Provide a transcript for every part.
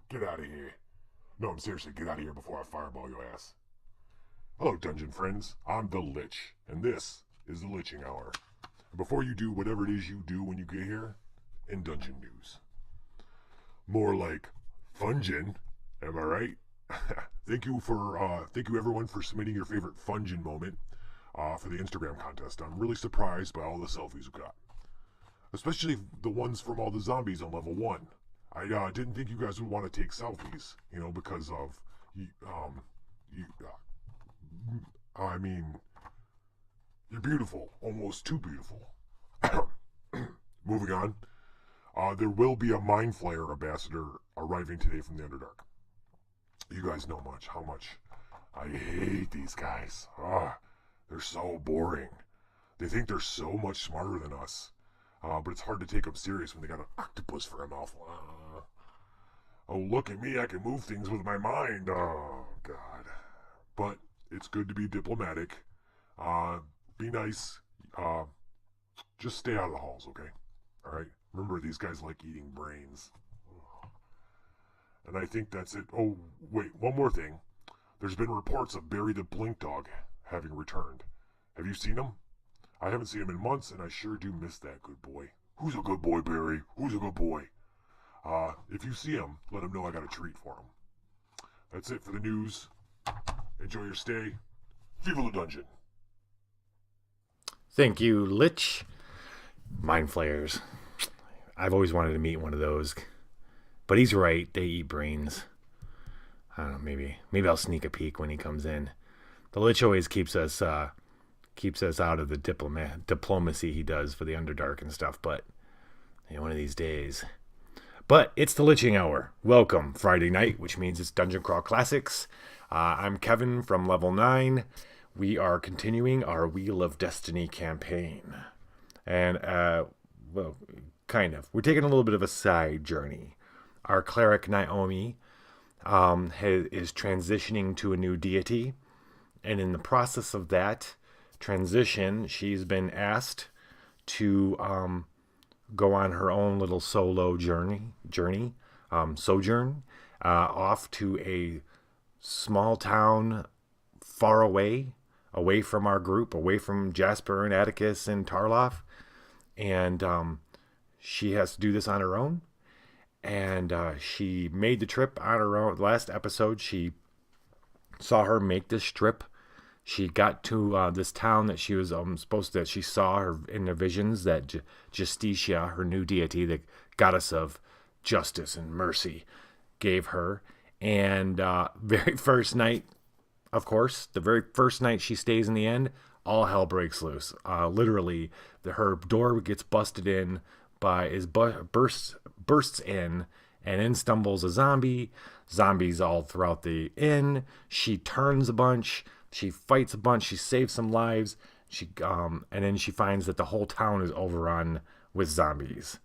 Get out of here. No, seriously, get out of here before I fireball your ass. Hello, dungeon friends. I'm the Lich, and this is the Liching Hour. And before you do whatever it is you do when you get here, in dungeon news. More like fungin, am I right? Thank you everyone for submitting your favorite fungin moment for the Instagram contest. I'm really surprised by all the selfies we got, especially the ones from all the zombies on level 1. I didn't think you guys would want to take selfies, because of I mean, you're beautiful, almost too beautiful. Moving on. There will be a Mind Flayer ambassador arriving today from the Underdark. You guys know how much I hate these guys. They're so boring. They think they're so much smarter than us. But it's hard to take them serious when they got an octopus for a mouth. Oh, look at me, I can move things with my mind. Oh, God. But it's good to be diplomatic. Be nice. Just stay out of the halls, okay? All right? Remember, these guys like eating brains. And I think that's it. Oh, wait, one more thing. There's been reports of Barry the Blink Dog having returned. Have you seen him? I haven't seen him in months, and I sure do miss that good boy. Who's a good boy, Barry? Who's a good boy? If you see him, let him know I got a treat for him. That's it for the news. Enjoy your stay. Viva la Dungeon. Thank you, Lich. Mind Flayers. I've always wanted to meet one of those. But he's right, they eat brains. I don't know, maybe I'll sneak a peek when he comes in. The Lich always keeps us out of the diplomacy he does for the Underdark and stuff, but one of these days. But it's the Liching Hour. Welcome, Friday night, which means it's Dungeon Crawl Classics. I'm Kevin from Level 9. We are continuing our Wheel of Destiny campaign. And, well, kind of. We're taking a little bit of a side journey. Our cleric, Naomi, is transitioning to a new deity. And in the process of that transition, she's been asked to go on her own little solo sojourn off to a small town far away from our group, away from Jasper and Atticus and Tarloff. And she has to do this on her own. And she made the trip on her own. Last episode, she saw her make this trip. She got to this town that she was that she saw her in the visions that Justitia, her new deity, the goddess of justice and mercy, gave her. And very first night, of course, the very first night she stays in the end, all hell breaks loose. Literally, her door gets busted in bursts in, and in stumbles a zombie. Zombies all throughout the inn. She turns a bunch. She fights a bunch. She saves some lives. And then she finds that the whole town is overrun with zombies.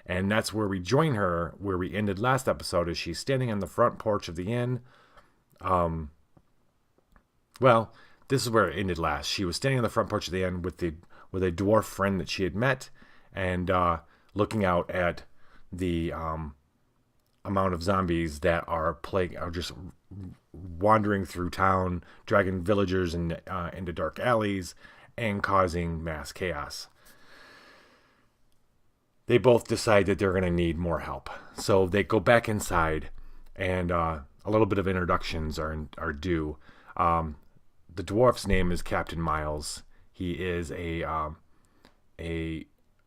And that's where we join her, where we ended last episode, is she's standing on the front porch of the inn. Well, this is where it ended last. She was standing on the front porch of the inn with a dwarf friend that she had met, and looking out at the amount of zombies that are just wandering through town, dragging villagers into dark alleys, and causing mass chaos. They both decide that they're going to need more help. So they go back inside, and a little bit of introductions are due. The dwarf's name is Captain Miles. He is an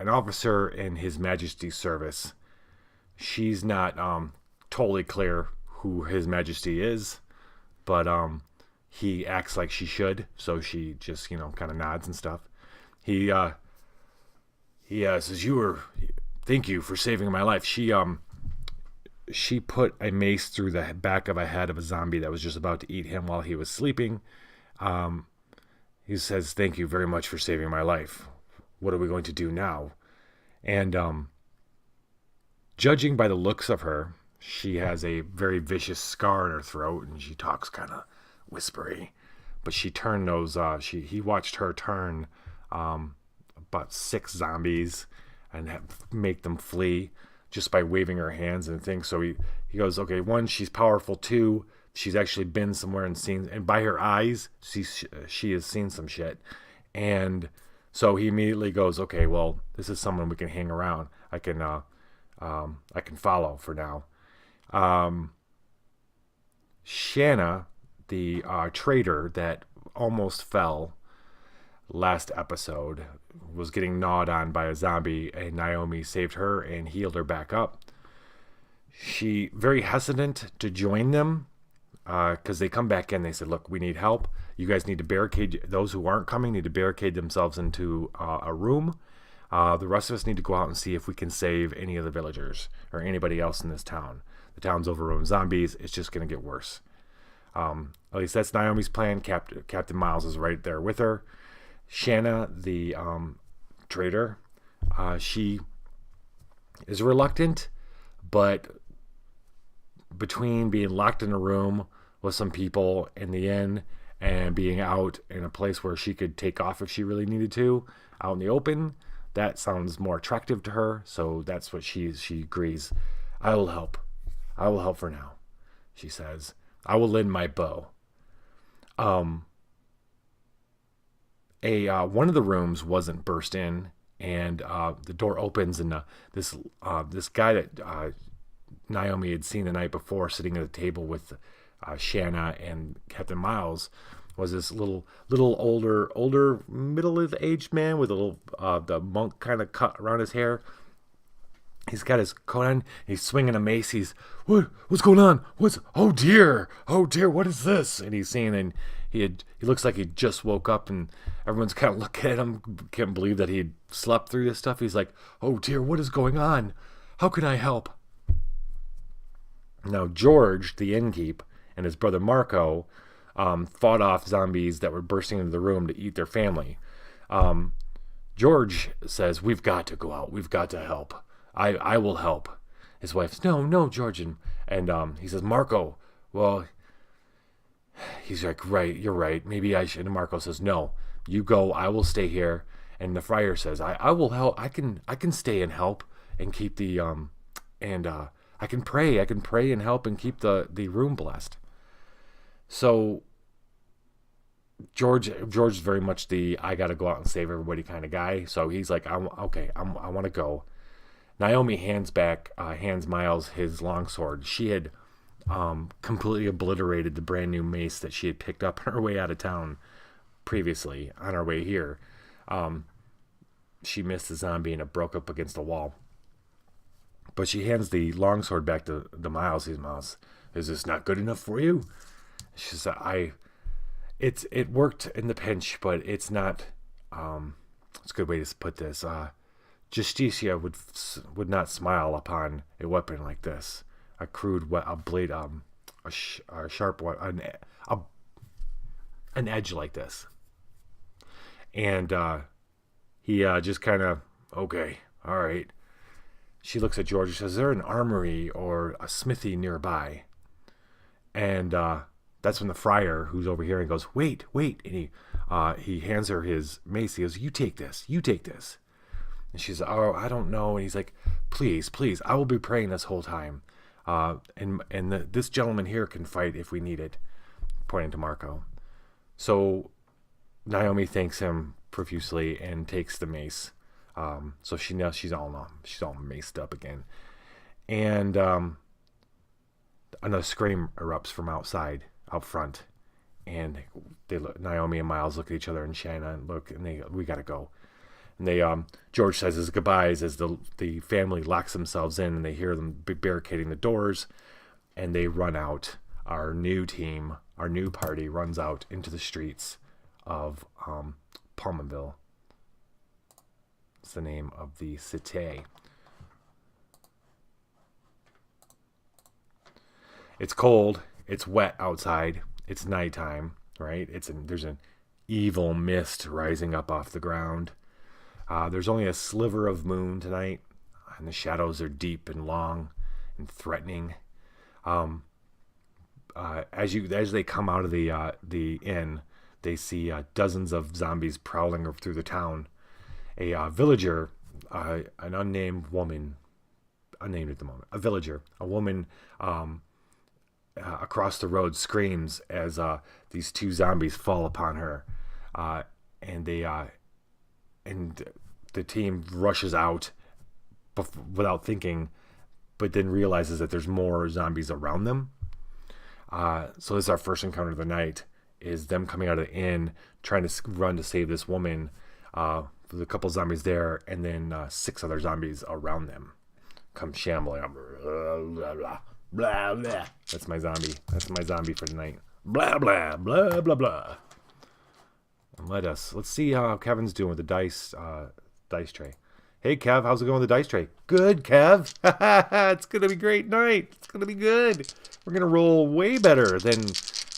officer in His Majesty's service. She's not totally clear who His Majesty is, but he acts like she should, so she just kind of nods and stuff. He says, thank you for saving my life. She put a mace through the back of a head of a zombie that was just about to eat him while he was sleeping. He says, thank you very much for saving my life. what are we going to do now? And judging by the looks of her, she has a very vicious scar in her throat, and she talks kind of whispery. But she turned those. He watched her turn about 6 zombies and make them flee just by waving her hands and things. So he goes, okay, 1, she's powerful. 2, she's actually been somewhere and seen, and by her eyes, she has seen some shit. And so he immediately goes, okay, well, this is someone we can hang around. I can follow for now. Shanna, the trader that almost fell last episode, was getting gnawed on by a zombie, and Naomi saved her and healed her back up. She very hesitant to join them because they come back in. They said, look, we need help. You guys need to barricade. Those who aren't coming need to barricade themselves into a room. The rest of us need to go out and see if we can save any of the villagers or anybody else in this town. The town's overrun with zombies. It's just going to get worse. At least that's Naomi's plan. Captain Miles is right there with her. Shanna, the trader, she is reluctant, but between being locked in a room with some people in the inn and being out in a place where she could take off if she really needed to, out in the open, that sounds more attractive to her. So that's what she agrees. I will help for now, she says. I will lend my bow. One of the rooms wasn't burst in, and the door opens, and this guy that Naomi had seen the night before sitting at a table with Shanna and Captain Miles was this little older middle-aged man with a little the monk kind of cut around his hair. He's got his coat on. He's swinging a mace. What's going on? Oh dear, what is this? And he's seeing, and he looks like he just woke up, and everyone's kind of looking at him, can't believe that he slept through this stuff. He's like, oh dear, what is going on? How can I help? Now George, the innkeep, and his brother Marco fought off zombies that were bursting into the room to eat their family. George says, we've got to go out. We've got to help. I will help. His wife's, no, George. And he says, Marco, well, he's like, right, you're right. Maybe I should. And Marco says, no, you go. I will stay here. And the friar says, I will help. I can stay and help and keep the, I can pray and help and keep the room blessed. So George's very much the I got to go out and save everybody kind of guy. So he's like, I want to go. Naomi hands Miles his longsword. She had completely obliterated the brand new mace that she had picked up on her way out of town previously on her way here. She missed the zombie and it broke up against the wall. But she hands the longsword back to Miles. He's, Miles, is this not good enough for you? She said, it worked in the pinch, but it's not. It's a good way to put this. Justicia would not smile upon a weapon like this, a crude, a blade, a sharp one, an edge like this. And he just kind of, okay, all right. She looks at George and says, is there an armory or a smithy nearby? And that's when the friar, who's over here, and goes, wait. And he hands her his mace. He goes, you take this. And she's, oh, I don't know. And he's like, please, I will be praying this whole time. This gentleman here can fight if we need it, pointing to Marco. So Naomi thanks him profusely and takes the mace. So she knows she's all maced up again. And another scream erupts from out front. And Naomi and Miles look at each other, and Shanna and we gotta go. And George says his goodbyes as the family locks themselves in, and they hear them barricading the doors, and they run out. Our new party runs out into the streets of Palmerville. It's the name of the cité. It's cold. It's wet outside. It's nighttime, right? There's an evil mist rising up off the ground. There's only a sliver of moon tonight, and the shadows are deep and long and threatening. As they come out of the inn, they see dozens of zombies prowling through the town. A villager, an unnamed woman, unnamed at the moment, a villager, a woman across the road screams as these two zombies fall upon her, and the team rushes out without thinking, but then realizes that there's more zombies around them. So this is our first encounter of the night, is them coming out of the inn, trying to run to save this woman. There's a couple zombies there, and then 6 other zombies around them come shambling up. Blah, blah, blah, blah, blah. That's my zombie. That's my zombie for tonight. Blah, blah, blah, blah, blah. And let's see how Kevin's doing with the dice tray. Hey, Kev, how's it going with the dice tray? Good, Kev. It's going to be a great night. It's going to be good. We're going to roll way better than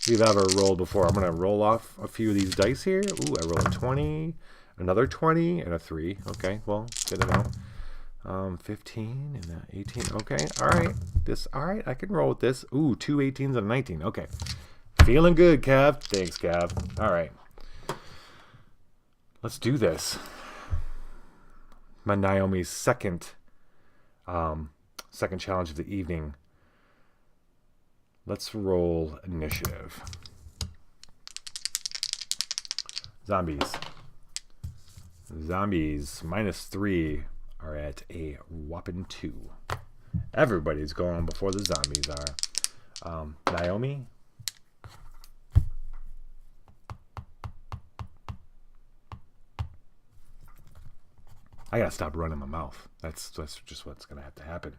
we've ever rolled before. I'm going to roll off a few of these dice here. Ooh, I roll a 20, another 20, and a 3. Okay, well, good to know. 15 and 18. Okay, all right, I can roll with this. Ooh, 2 18s and a 19. Okay, feeling good, Kev. Thanks, Kev. All right, let's do this. My Naomi's second challenge of the evening. Let's roll initiative. Zombies -3 are at a whopping 2. Everybody's going before the zombies are. Naomi. I gotta stop running my mouth. That's just what's gonna have to happen.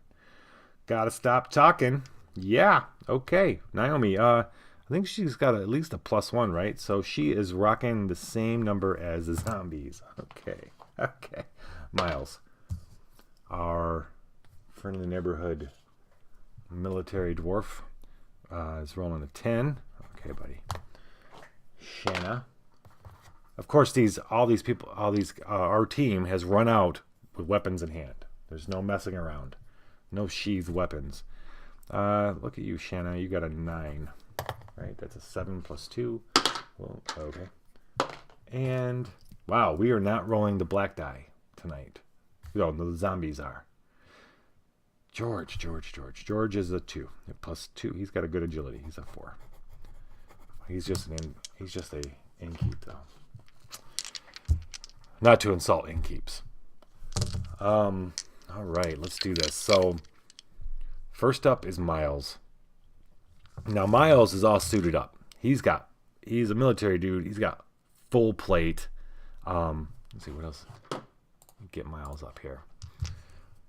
Gotta stop talking. Yeah. Okay. Naomi. I think she's got at least a +1, right? So she is rocking the same number as the zombies. Okay. Miles, our friendly neighborhood military dwarf, is rolling a 10. Okay, buddy. Shanna. Of course, our team has run out with weapons in hand. There's no messing around. No sheathed weapons. Look at you, Shanna. You got a 9. Right? That's a 7 + 2. Well, okay. And, wow, we are not rolling the black die tonight. No, the zombies are. George is a 2. +2. He's got a good agility. He's a 4. He's just a innkeep, though. Not to insult innkeeps. All right, let's do this. So, first up is Miles. Now, Miles is all suited up. He's a military dude. He's got full plate. Let's see what else. Get Miles up here.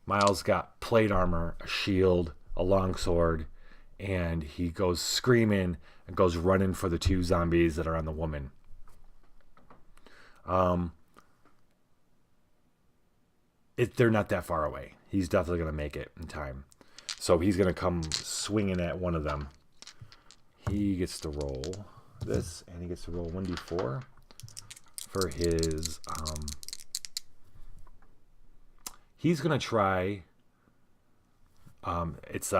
Miles got plate armor, a shield, a longsword, and he goes screaming and goes running for the 2 zombies that are on the woman. They're not that far away. He's definitely going to make it in time. So he's going to come swinging at one of them. He gets to roll this, and he gets to roll 1d4 for his... he's going to try... it's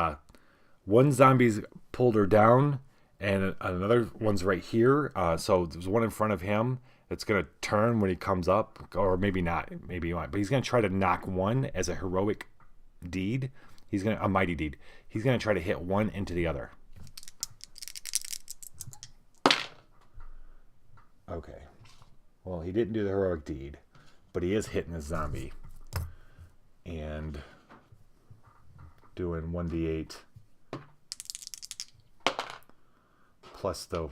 one zombie's pulled her down, and another one's right here. So there's one in front of him. It's going to turn when he comes up, or maybe not, maybe he won't. But he's going to try to knock one as a heroic deed. A mighty deed. He's going to try to hit one into the other. Okay. Well, he didn't do the heroic deed, but he is hitting a zombie. And doing 1d8 plus the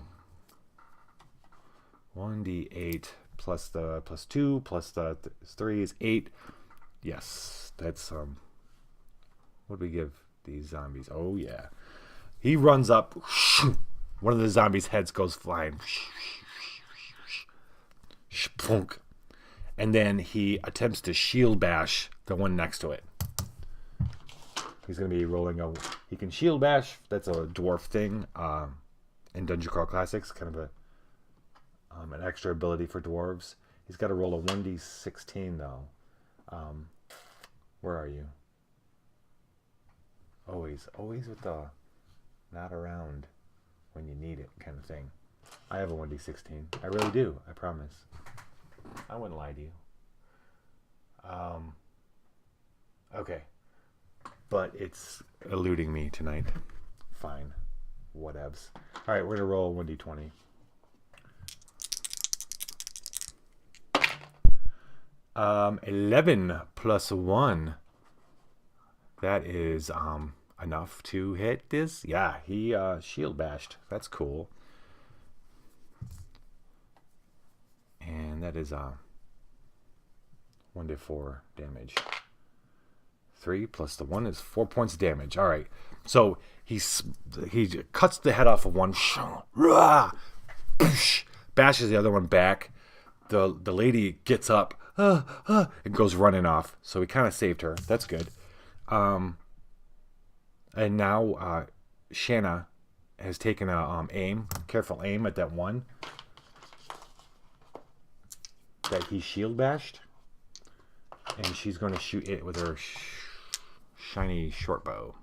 1d8 plus the +2 plus the 3 is 8. Yes, that's what do we give these zombies? Oh yeah, he runs up. One of the zombies' heads goes flying. Splunk. And then he attempts to shield bash the one next to it. He's going to be rolling he can shield bash. That's a dwarf thing in Dungeon Crawl Classics. Kind of an extra ability for dwarves. He's got to roll a 1d16 though. Where are you? Always with the not around when you need it kind of thing. I have a 1d16. I really do. I promise. I wouldn't lie to you. Okay. But it's eluding me tonight. Fine. Whatevs. All right, we're going to roll 1d20. Um, 11 plus 1. That is enough to hit this. Yeah, he shield bashed. That's cool. And that is 1d4 damage. 3 plus the 1 is 4 points of damage. All right. So he cuts the head off of one. Bashes the other one back. The lady gets up and goes running off. So he kind of saved her. That's good. And now Shanna has taken a careful aim at that one that he shield bashed, and she's going to shoot it with her shiny short bow.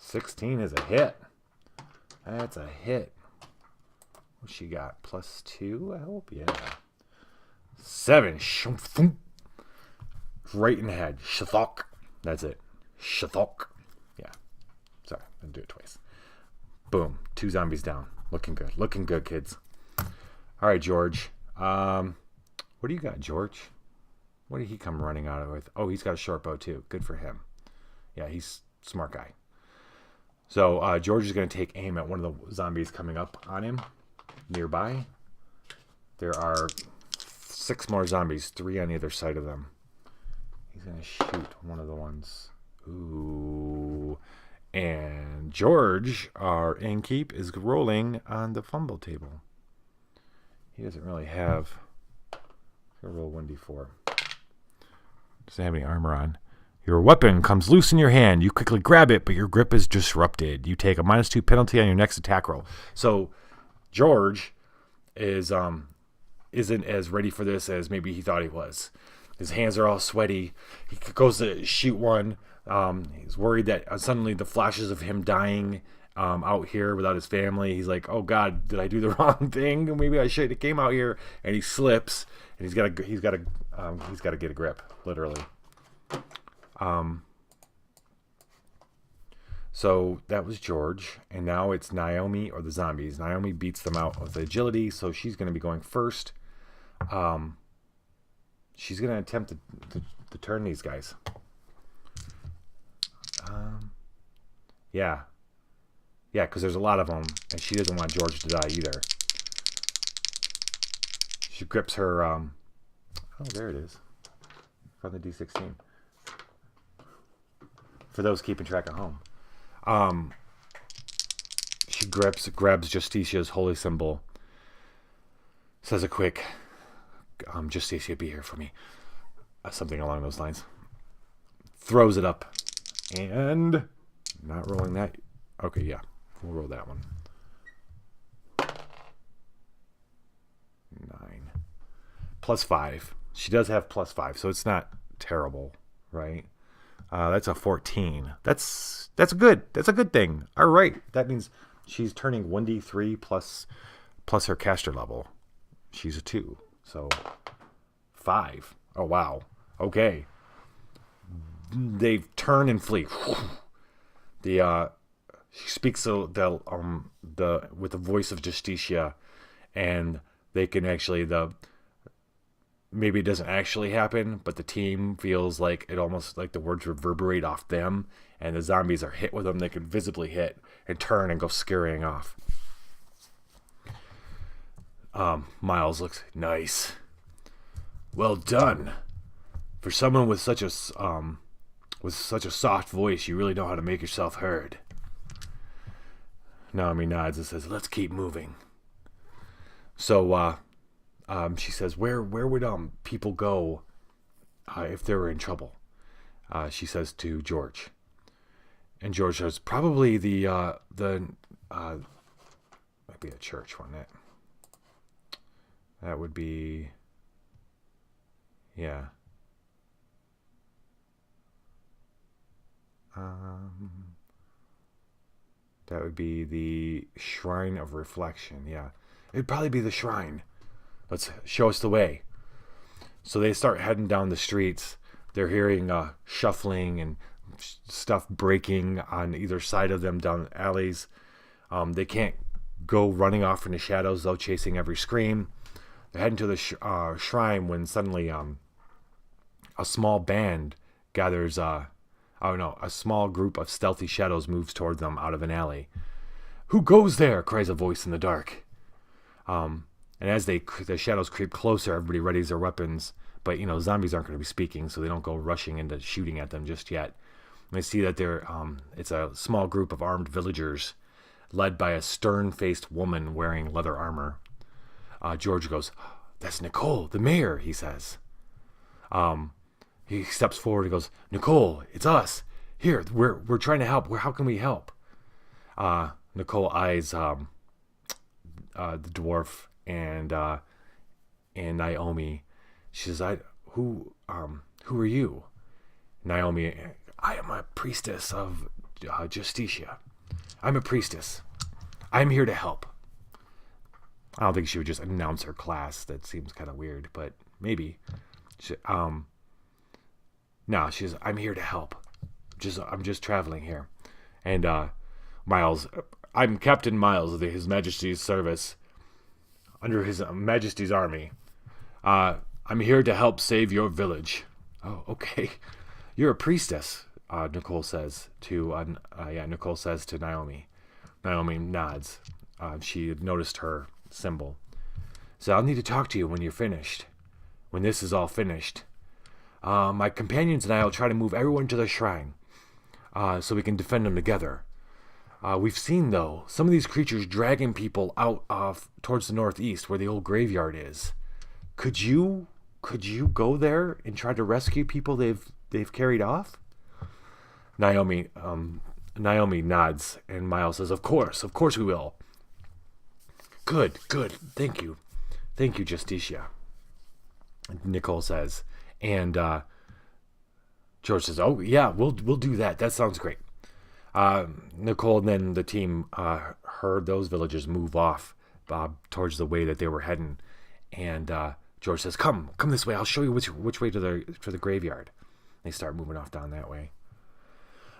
$16 is a hit. That's a hit. What she got? +2, I hope? Yeah. 7. Right in the head. Shathok. That's it. Shathok. Yeah. Sorry, I'll do it twice. Boom. 2 zombies down. Looking good. Looking good, kids. All right, George. What do you got, George? What did he come running out of with? Oh, he's got a short bow, too. Good for him. Yeah, he's a smart guy. So George is going to take aim at one of the zombies coming up on him nearby. There are 6 more zombies, 3 on either side of them. He's going to shoot one of the ones. Ooh. And George, our innkeep, is rolling on the fumble table. He doesn't really have... He'll roll 1d4. Doesn't have any armor on. Your weapon comes loose in your hand. You quickly grab it, but your grip is disrupted. You take a -2 penalty on your next attack roll. So George isn't as ready for this as maybe he thought he was. His hands are all sweaty. He goes to shoot one. He's worried that suddenly the flashes of him dying out here without his family. He's like, "Oh God, did I do the wrong thing? Maybe I should have came out here." And he slips, and he's got to get a grip, literally. So that was George, and now it's Naomi or the zombies. Naomi beats them out with agility, so she's going to be going first. She's going to attempt to turn these guys. Yeah, because there's a lot of them, and she doesn't want George to die either. She grips her. Oh, there it is, from the D16. For those keeping track at home. She grabs Justicia's holy symbol. Says a quick, Justicia, be here for me. Something along those lines. Throws it up. And not rolling that. Okay, yeah. We'll roll that one. 9. +5. She does have +5, so it's not terrible, right? That's a 14. That's good. That's a good thing. All right. That means she's turning 1d3 plus her caster level. She's a 2. So 5. Oh, wow. Okay. They turn and flee. She speaks with the voice of Justicia, and they can actually maybe it doesn't actually happen, but the team feels like it almost like the words reverberate off them, and the zombies are hit with them. They can visibly hit and turn and go scurrying off. Miles looks nice. Well done. For someone with such a soft voice, you really know how to make yourself heard. Naomi nods and says, "Let's keep moving." So, she says, where would people go if they were in trouble? She says to George. And George says, probably might be a church, wouldn't it? That would be, yeah. That would be the Shrine of Reflection, yeah. It'd probably be the shrine. Let's show us the way. So they start heading down the streets. They're hearing shuffling and stuff breaking on either side of them down the alleys. They can't go running off in the shadows, though, chasing every scream. They're heading to the shrine when suddenly a small band gathers. A small group of stealthy shadows moves toward them out of an alley. "Who goes there?" cries a voice in the dark. And as the shadows creep closer, everybody readies their weapons. But, zombies aren't going to be speaking, so they don't go rushing into shooting at them just yet. And they see that it's a small group of armed villagers led by a stern-faced woman wearing leather armor. George goes, "That's Nicole, the mayor," he says. He steps forward and goes, "Nicole, it's us. Here, we're trying to help. How can we help?" Nicole eyes the dwarf and Naomi. She says, "Who are you?" Naomi, "I am a priestess of Justicia. I'm a priestess. I'm here to help." I don't think she would just announce her class. That seems kind of weird, but maybe. No, she says, "I'm here to help. I'm just traveling here." And Miles, "I'm Captain Miles of His Majesty's service, under His Majesty's army. I'm here to help save your village." "Oh, okay. You're a priestess," Nicole says to Naomi. Naomi nods. She had noticed her symbol. "So I'll need to talk to you when you're finished. When this is all finished. My companions and I will try to move everyone to the shrine, so we can defend them together. We've seen, though, some of these creatures dragging people out towards the northeast, where the old graveyard is. Could you go there and try to rescue people they've carried off?" Naomi nods, and Miles says, Of course we will." Good, thank you, Justicia," Nicole says, and George says, "Oh yeah, we'll do that. That sounds great." Nicole and then the team heard those villagers move off towards the way that they were heading, and George says, "Come this way. I'll show you which way to the graveyard." They start moving off down that way.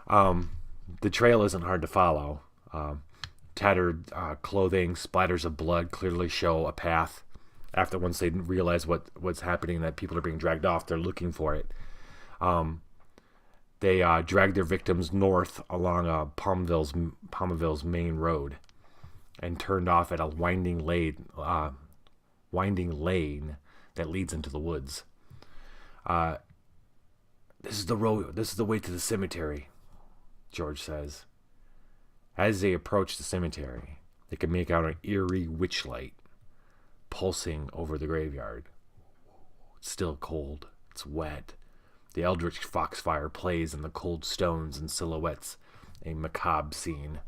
The trail isn't hard to follow. Tattered clothing, splatters of blood clearly show a path. Once they realize what's happening, that people are being dragged off, they're looking for it. They drag their victims north along Palmville's main road, and turned off at a winding lane that leads into the woods. "This is the road. This is the way to the cemetery," George says. As they approach the cemetery, they can make out an eerie witch light pulsing over the graveyard. It's still cold. It's wet. The eldritch foxfire plays in the cold stones and silhouettes a macabre scene.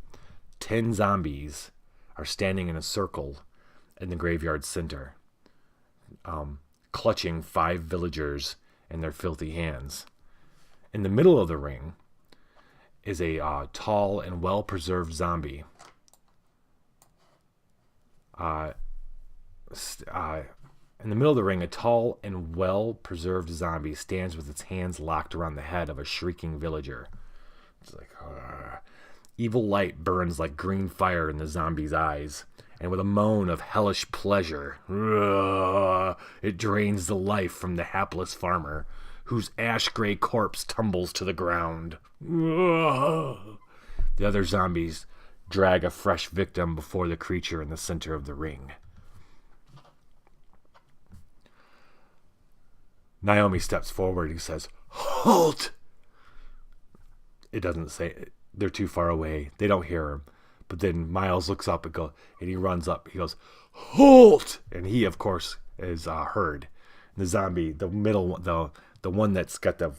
10 zombies are standing in a circle in the graveyard's center, clutching 5 villagers in their filthy hands. In the middle of the ring is a tall and well-preserved zombie. In the middle of the ring, a tall and well-preserved zombie stands with its hands locked around the head of a shrieking villager. It's like, evil light burns like green fire in the zombie's eyes, and with a moan of hellish pleasure, it drains the life from the hapless farmer, whose ash-gray corpse tumbles to the ground. The other zombies drag a fresh victim before the creature in the center of the ring. Naomi steps forward and says, "Halt!" It doesn't say it. They're too far away. They don't hear him. But then Miles looks up and he runs up. He goes, "Halt!" And he, of course, is heard. The zombie, the middle, the one that's got the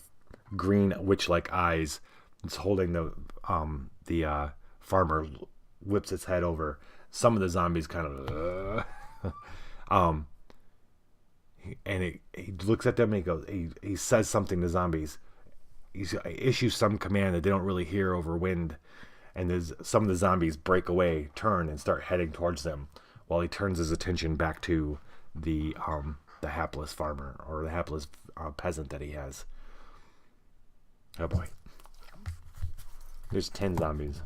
green witch-like eyes, it's holding the farmer whips its head over. Some of the zombies kind of and he looks at them and he says something to zombies. He issues some command that they don't really hear over wind, and some of the zombies break away, turn, and start heading towards them, while he turns his attention back to the hapless farmer, or the hapless peasant that he has. Oh boy. There's 10 zombies.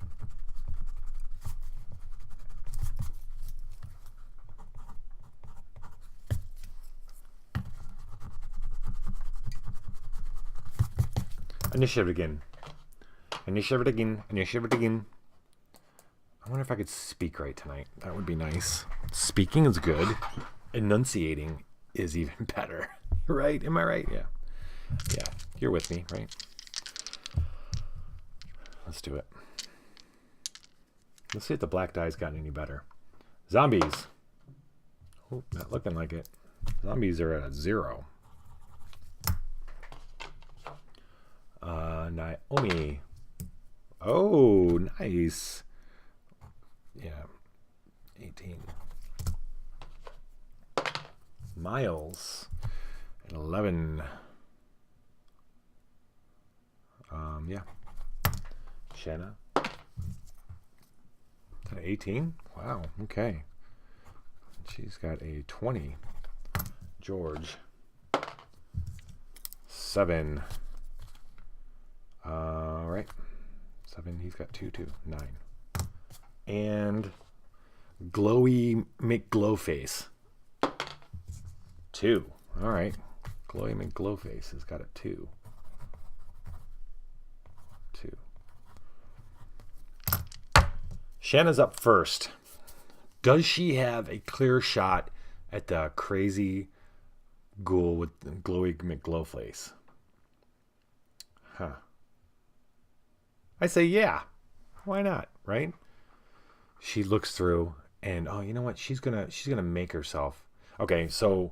Initiative again. Initiative again. Initiative again. I wonder if I could speak right tonight. That would be nice. Speaking is good. Enunciating is even better. Right? Am I right? Yeah. Yeah. You're with me, right? Let's do it. Let's see if the black die's gotten any better. Zombies. Oh, not looking like it. Zombies are at a 0. Naomi. Oh, nice. Yeah. 18. Miles. 11. Yeah. Shanna. 18? Wow, okay. She's got a 20. George. 7. Right. 7. He's got 2 too. 9. And Glowy McGlowface. 2. All right. Glowy McGlowface has got a 2. 2. Shanna's up first. Does she have a clear shot at the crazy ghoul with Glowy McGlowface? Huh. I say yeah. Why not, right? She looks through and you know what? She's gonna make herself. Okay, so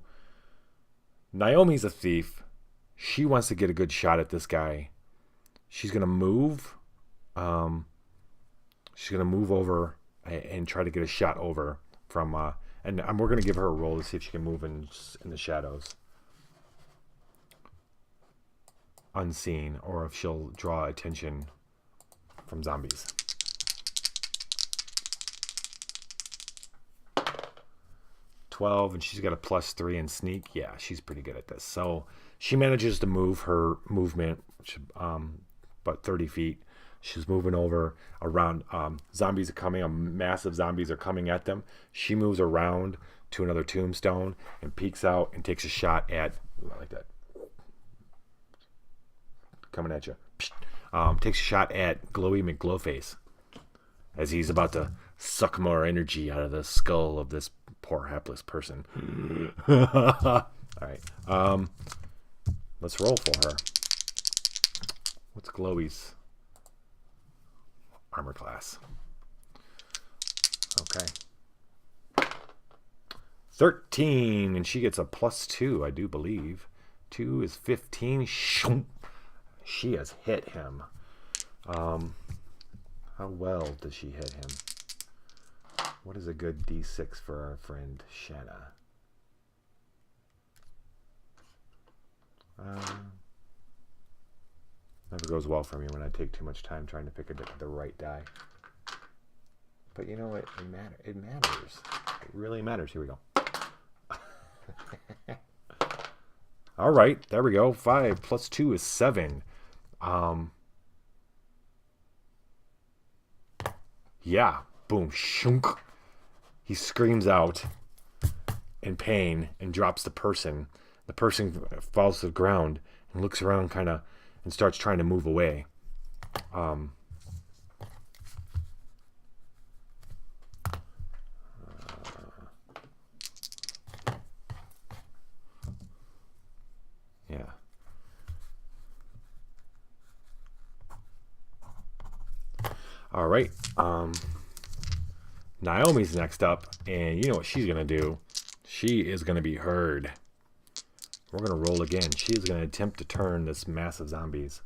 Naomi's a thief. She wants to get a good shot at this guy. She's gonna move. She's gonna move over and try to get a shot over from. And we're gonna give her a roll to see if she can move in the shadows, unseen, or if she'll draw attention from zombies. 12, and she's got a +3 in sneak. Yeah, she's pretty good at this. So she manages to move her movement, which, about 30 feet. She's moving over around. Zombies are coming. Massive zombies are coming at them. She moves around to another tombstone and peeks out and takes a shot at, like that, coming at you. Takes a shot at Glowy McGlowface as he's about to suck more energy out of the skull of this poor hapless person. All right. Let's roll for her. What's Glowy's armor class? Okay. 13, and she gets a +2, I do believe. 2 is 15. She has hit him. How well does she hit him? What is a good D6 for our friend Shanna? Never goes well for me when I take too much time trying to pick the right die. But you know what? It matters. It really matters. Here we go. All right, there we go. 5 + 2 is 7. Yeah, boom, shunk. He screams out in pain and drops the person. The person falls to the ground and looks around kind of and starts trying to move away. Yeah. All right. Naomi's next up, and you know what she's going to do. She is going to be heard. We're going to roll again. She is going to attempt to turn this mass of zombies.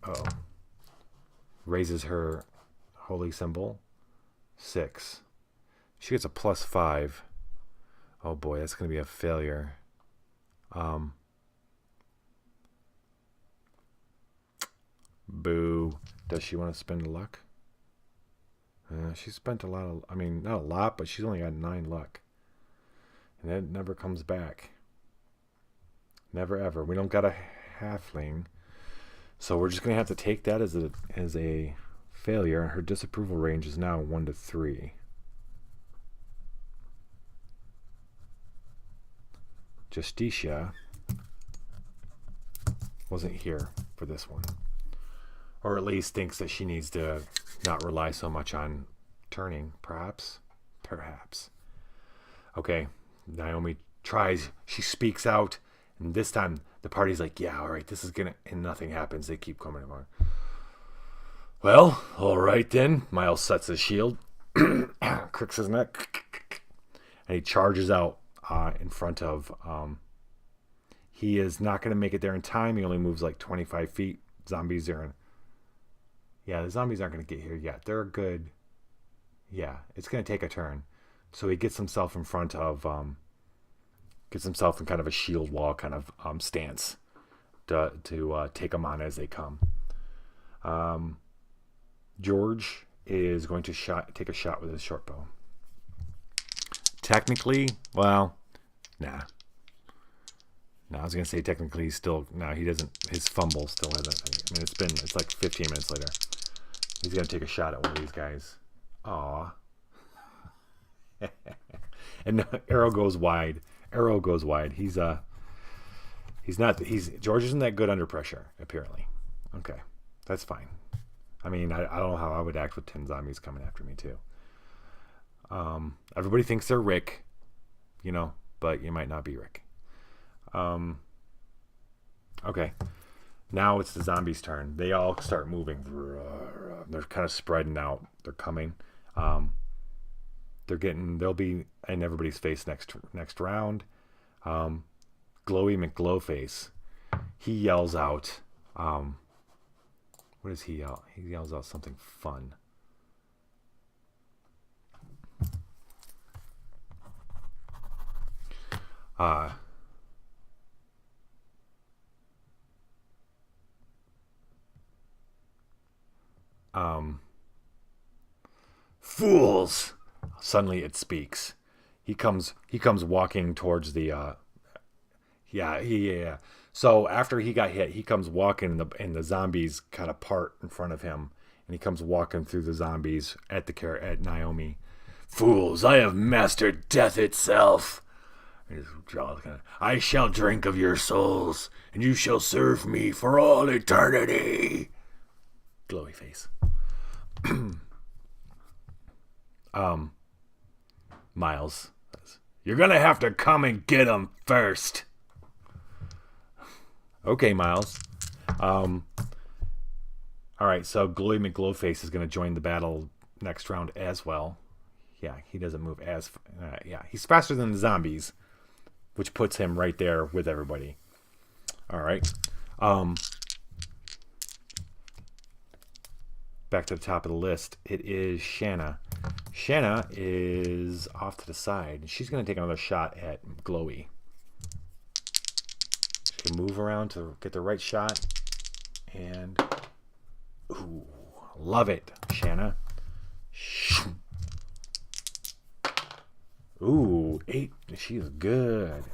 Oh. Raises her holy symbol. 6. She gets a +5. Oh boy, that's going to be a failure. Boo. Does she want to spend luck? She spent a lot of... I mean, not a lot, but she's only got 9 luck. And that never comes back. Never ever. We don't got a halfling. So we're just going to have to take that as a failure. Her disapproval range is now 1 to 3. Justicia wasn't here for this one. Or at least thinks that she needs to not rely so much on turning, perhaps. Perhaps. Okay, Naomi tries. She speaks out. And this time, the party's like, yeah, all right, this is going to... And nothing happens. They keep coming along. Well, all right then. Miles sets his shield. Cricks his neck. And he charges out in front of... he is not going to make it there in time. He only moves like 25 feet. Zombies are in... Yeah, the zombies aren't going to get here yet. They're good. Yeah, it's going to take a turn. So he gets himself in front of... gets himself in kind of a shield wall kind of stance to take them on as they come. George is going to take a shot with his short bow. Technically, well, nah. No, I was going to say technically he's still... No, he doesn't... His fumble still hasn't... I mean, it's like 15 minutes later. He's going to take a shot at one of these guys. Aw. And arrow goes wide. Arrow goes wide. He's not... George isn't that good under pressure, apparently. Okay. That's fine. I mean, I don't know how I would act with 10 zombies coming after me, too. Everybody thinks they're Rick, but you might not be Rick. Okay. Now it's the zombies' turn. They all start moving. They're kind of spreading out. They're coming. They'll be in everybody's face next round. Glowy McGlowface. He yells out. What does he yell? He yells out something fun. Fools! Suddenly it speaks. He comes walking towards the yeah. So after he got hit, he comes walking and the zombies kind of part in front of him, and he comes walking through the zombies at Naomi. Fools, I have mastered death itself. I shall drink of your souls, and you shall serve me for all eternity. Glowy face. Miles says, you're gonna have to come and get him first. Okay, Miles. All right, so Glowy McGlowface is gonna join the battle next round as well. Yeah, he doesn't move as... he's faster than the zombies, which puts him right there with everybody. All right. Back to the top of the list. It is Shanna. Shanna is off to the side. She's going to take another shot at Glowy. She can move around to get the right shot. And... Ooh, love it, Shanna. Ooh, 8. She is good.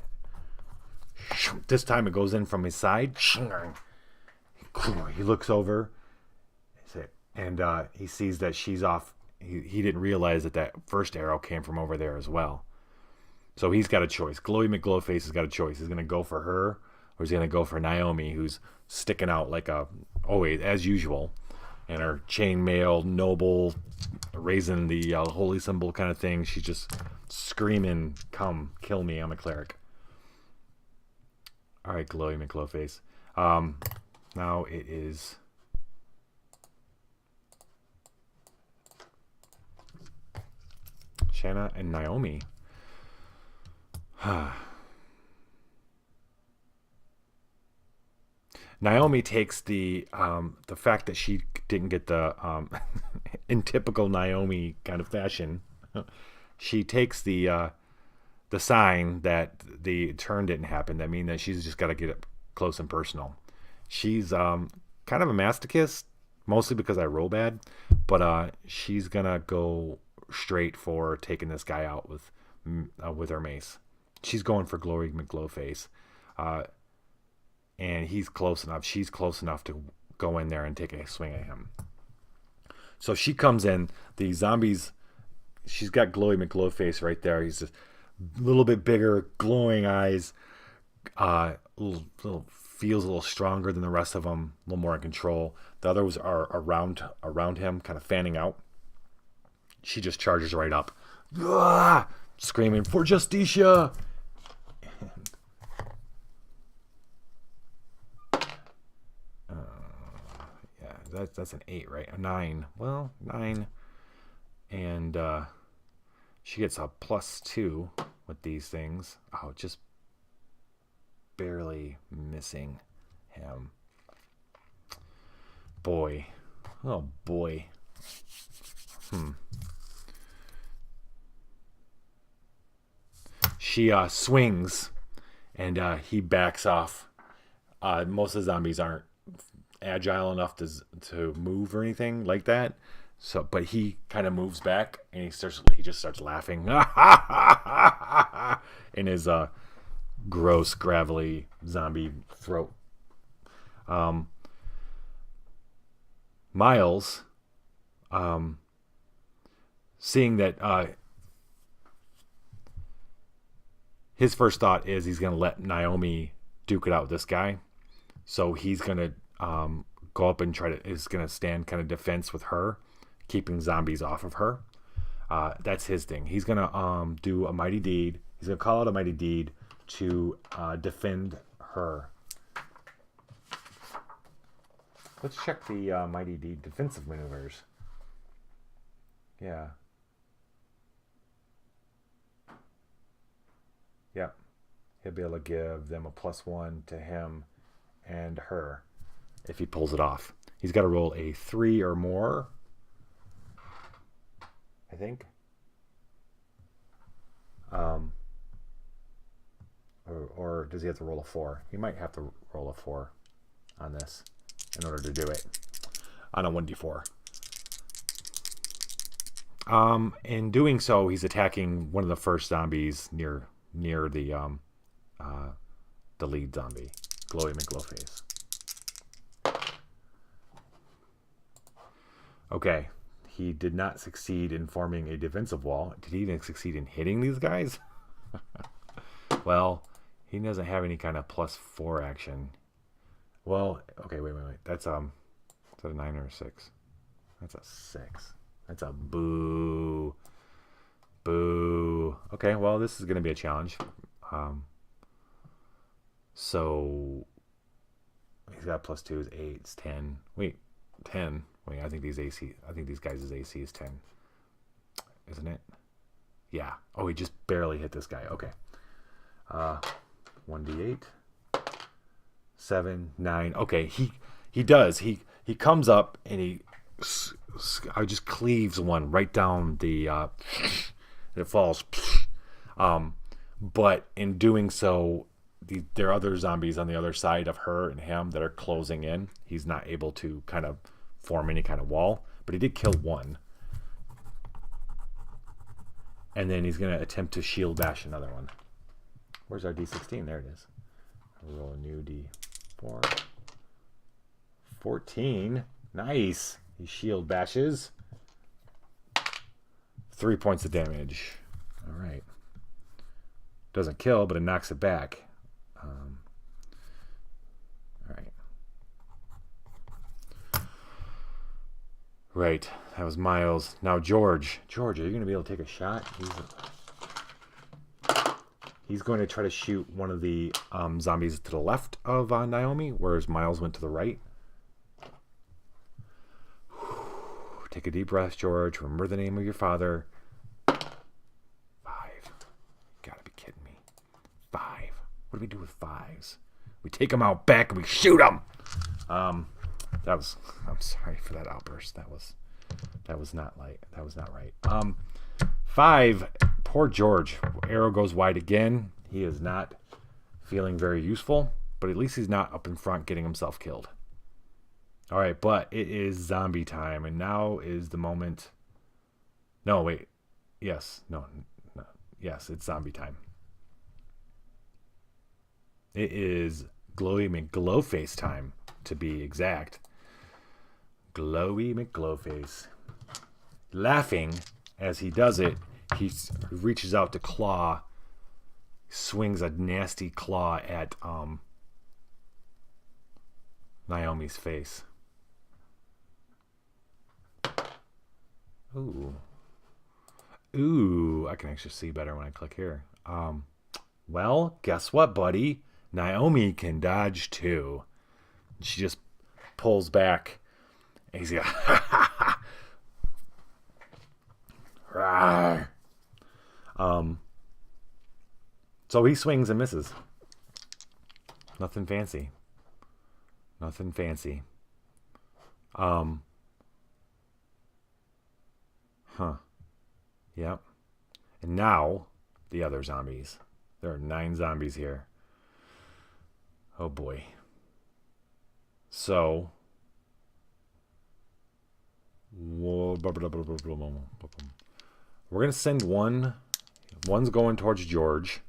This time it goes in from his side. He looks over. And he sees that she's off. He didn't realize that first arrow came from over there as well. So he's got a choice. Glowy McGlowface has got a choice. He's going to go for her, or he's going to go for Naomi, who's sticking out like always, as usual. And her chainmail, noble, raising the holy symbol kind of thing. She's just screaming, come, kill me, I'm a cleric. All right, Glowy McGlowface. Now it is... Shanna and Naomi. Naomi takes the fact that she didn't get the in typical Naomi kind of fashion. She takes the sign that the turn didn't happen. That means that she's just got to get up close and personal. She's kind of a masochist, mostly because I roll bad, but she's gonna go straight for taking this guy out with her mace. She's going for Glory McGlowface, and he's close enough. She's close enough to go in there and take a swing at him. So she comes in. The zombies. She's got Glory McGlowface right there. He's a little bit bigger, glowing eyes. Feels a little stronger than the rest of them. A little more in control. The others are around him, kind of fanning out. She just charges right up, screaming for Justicia. Yeah, that's an 8, right? A 9. Well, 9. And she gets a +2 with these things. Oh, just barely missing him. Boy. Oh, boy. She swings, and he backs off. Most of the zombies aren't agile enough to move or anything like that. So, but he kind of moves back, and he just starts laughing in his gross, gravelly zombie throat. Miles, seeing that his first thought is he's going to let Naomi duke it out with this guy. So he's going to go up and is going to stand kind of defense with her, keeping zombies off of her. That's his thing. He's going to do a mighty deed. He's going to call out a mighty deed to defend her. Let's check the mighty deed defensive maneuvers. Yeah. Yep. He'll be able to give them a +1 to him and her if he pulls it off. He's got to roll a 3 or more, I think. Or does he have to roll a 4? He might have to roll a 4 on this in order to do it on a 1d4. In doing so, he's attacking one of the first zombies near the lead zombie, Glowy McGlowface. Okay, he did not succeed in forming a defensive wall. Did he even succeed in hitting these guys? Well, he doesn't have any kind of +4 action. Well, okay, wait. That's a 9 or a 6? That's a 6. That's a boo. Boo. Okay, well, this is going to be a challenge. So he's got +2 is 8, it's 10. Wait, 10. Wait, I think these guys' AC is 10. Isn't it? Yeah. Oh, he just barely hit this guy. Okay. 1d8. 7, 9. Okay, he does. He comes up and he just cleaves one right down the it falls. But in doing so, there are other zombies on the other side of her and him that are closing in. He's not able to kind of form any kind of wall, but he did kill one. And then he's going to attempt to shield bash another one. Where's our D16? There it is. I'll roll a new D4. 14. Nice. He shield bashes. 3 points of damage. All right. Doesn't kill, but it knocks it back. All right. Right. That was Miles. Now George. George, are you going to be able to take a shot? He's going to try to shoot one of the zombies to the left of Naomi, whereas Miles went to the right. Take a deep breath, George. Remember the name of your father. 5. You gotta be kidding me. 5. What do we do with 5s? We take them out back and we shoot them. I'm sorry for that outburst. That was not right. 5, poor George. Arrow goes wide again. He is not feeling very useful, but at least he's not up in front getting himself killed. All right, but it is zombie time, and now is the moment. No, wait. Yes. No. Yes, it's zombie time. It is Glowy McGlowface time, to be exact. Glowy McGlowface. Laughing as he does it, he reaches out to claw, swings a nasty claw at Naomi's face. Ooh, I can actually see better when I click here. Well, guess what, buddy? Naomi can dodge too. She just pulls back. And he's like, so he swings and misses. Nothing fancy. Yep. And now, the other zombies. There are 9 zombies here. Oh boy. So, we're going to send one. One's going towards George.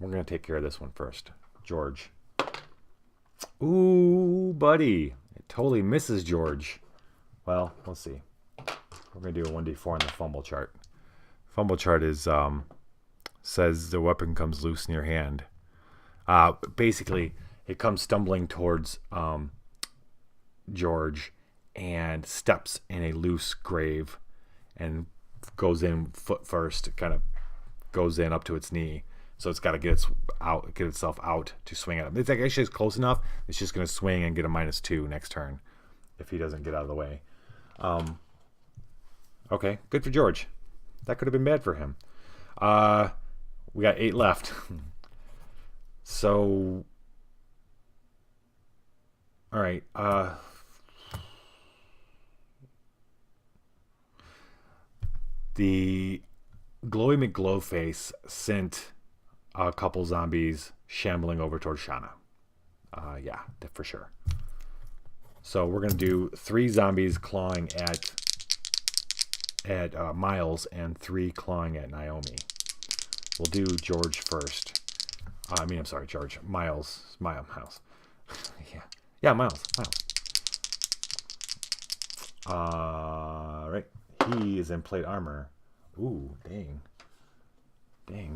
We're going to take care of this one first. George. Ooh, buddy. It totally misses George. Well, let's see. We're going to do a 1d4 on the fumble chart. Fumble chart is says the weapon comes loose in your hand. Basically, it comes stumbling towards George and steps in a loose grave and goes in foot first, kind of goes in up to its knee. So it's got to get itself out to swing at him. It's actually close enough. It's just going to swing and get a -2 next turn if he doesn't get out of the way. Okay, good for George. That could have been bad for him. We got 8 left. So, all right. The Glowy McGlowface sent a couple zombies shambling over towards Shauna. Yeah, for sure. So we're going to do 3 zombies clawing at Miles and 3 clawing at Naomi. We'll do George first. I'm sorry, George. Miles. Yeah, Miles. Right. He is in plate armor. Ooh, dang.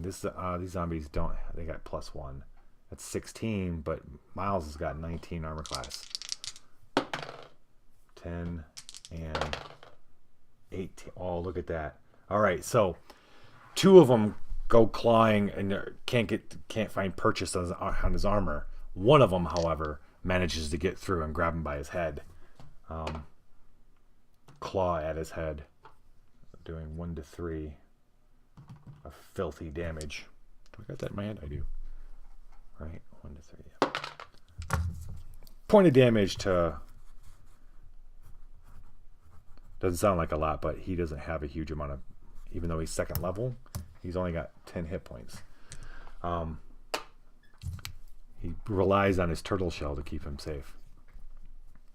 These zombies they got +1. That's 16, but Miles has got 19 armor class. 10 and 18. Oh, look at that. All right, so 2 of them go clawing and can't find purchase on his armor. One of them, however, manages to get through and grab him by his head. Claw at his head, doing 1 to 3 of filthy damage. Do I got that in my head? I do. Right, 1 to 3. Yeah. Point of damage to. Doesn't sound like a lot, but he doesn't have a huge amount of. Even though he's 2nd level, he's only got 10 hit points. He relies on his turtle shell to keep him safe.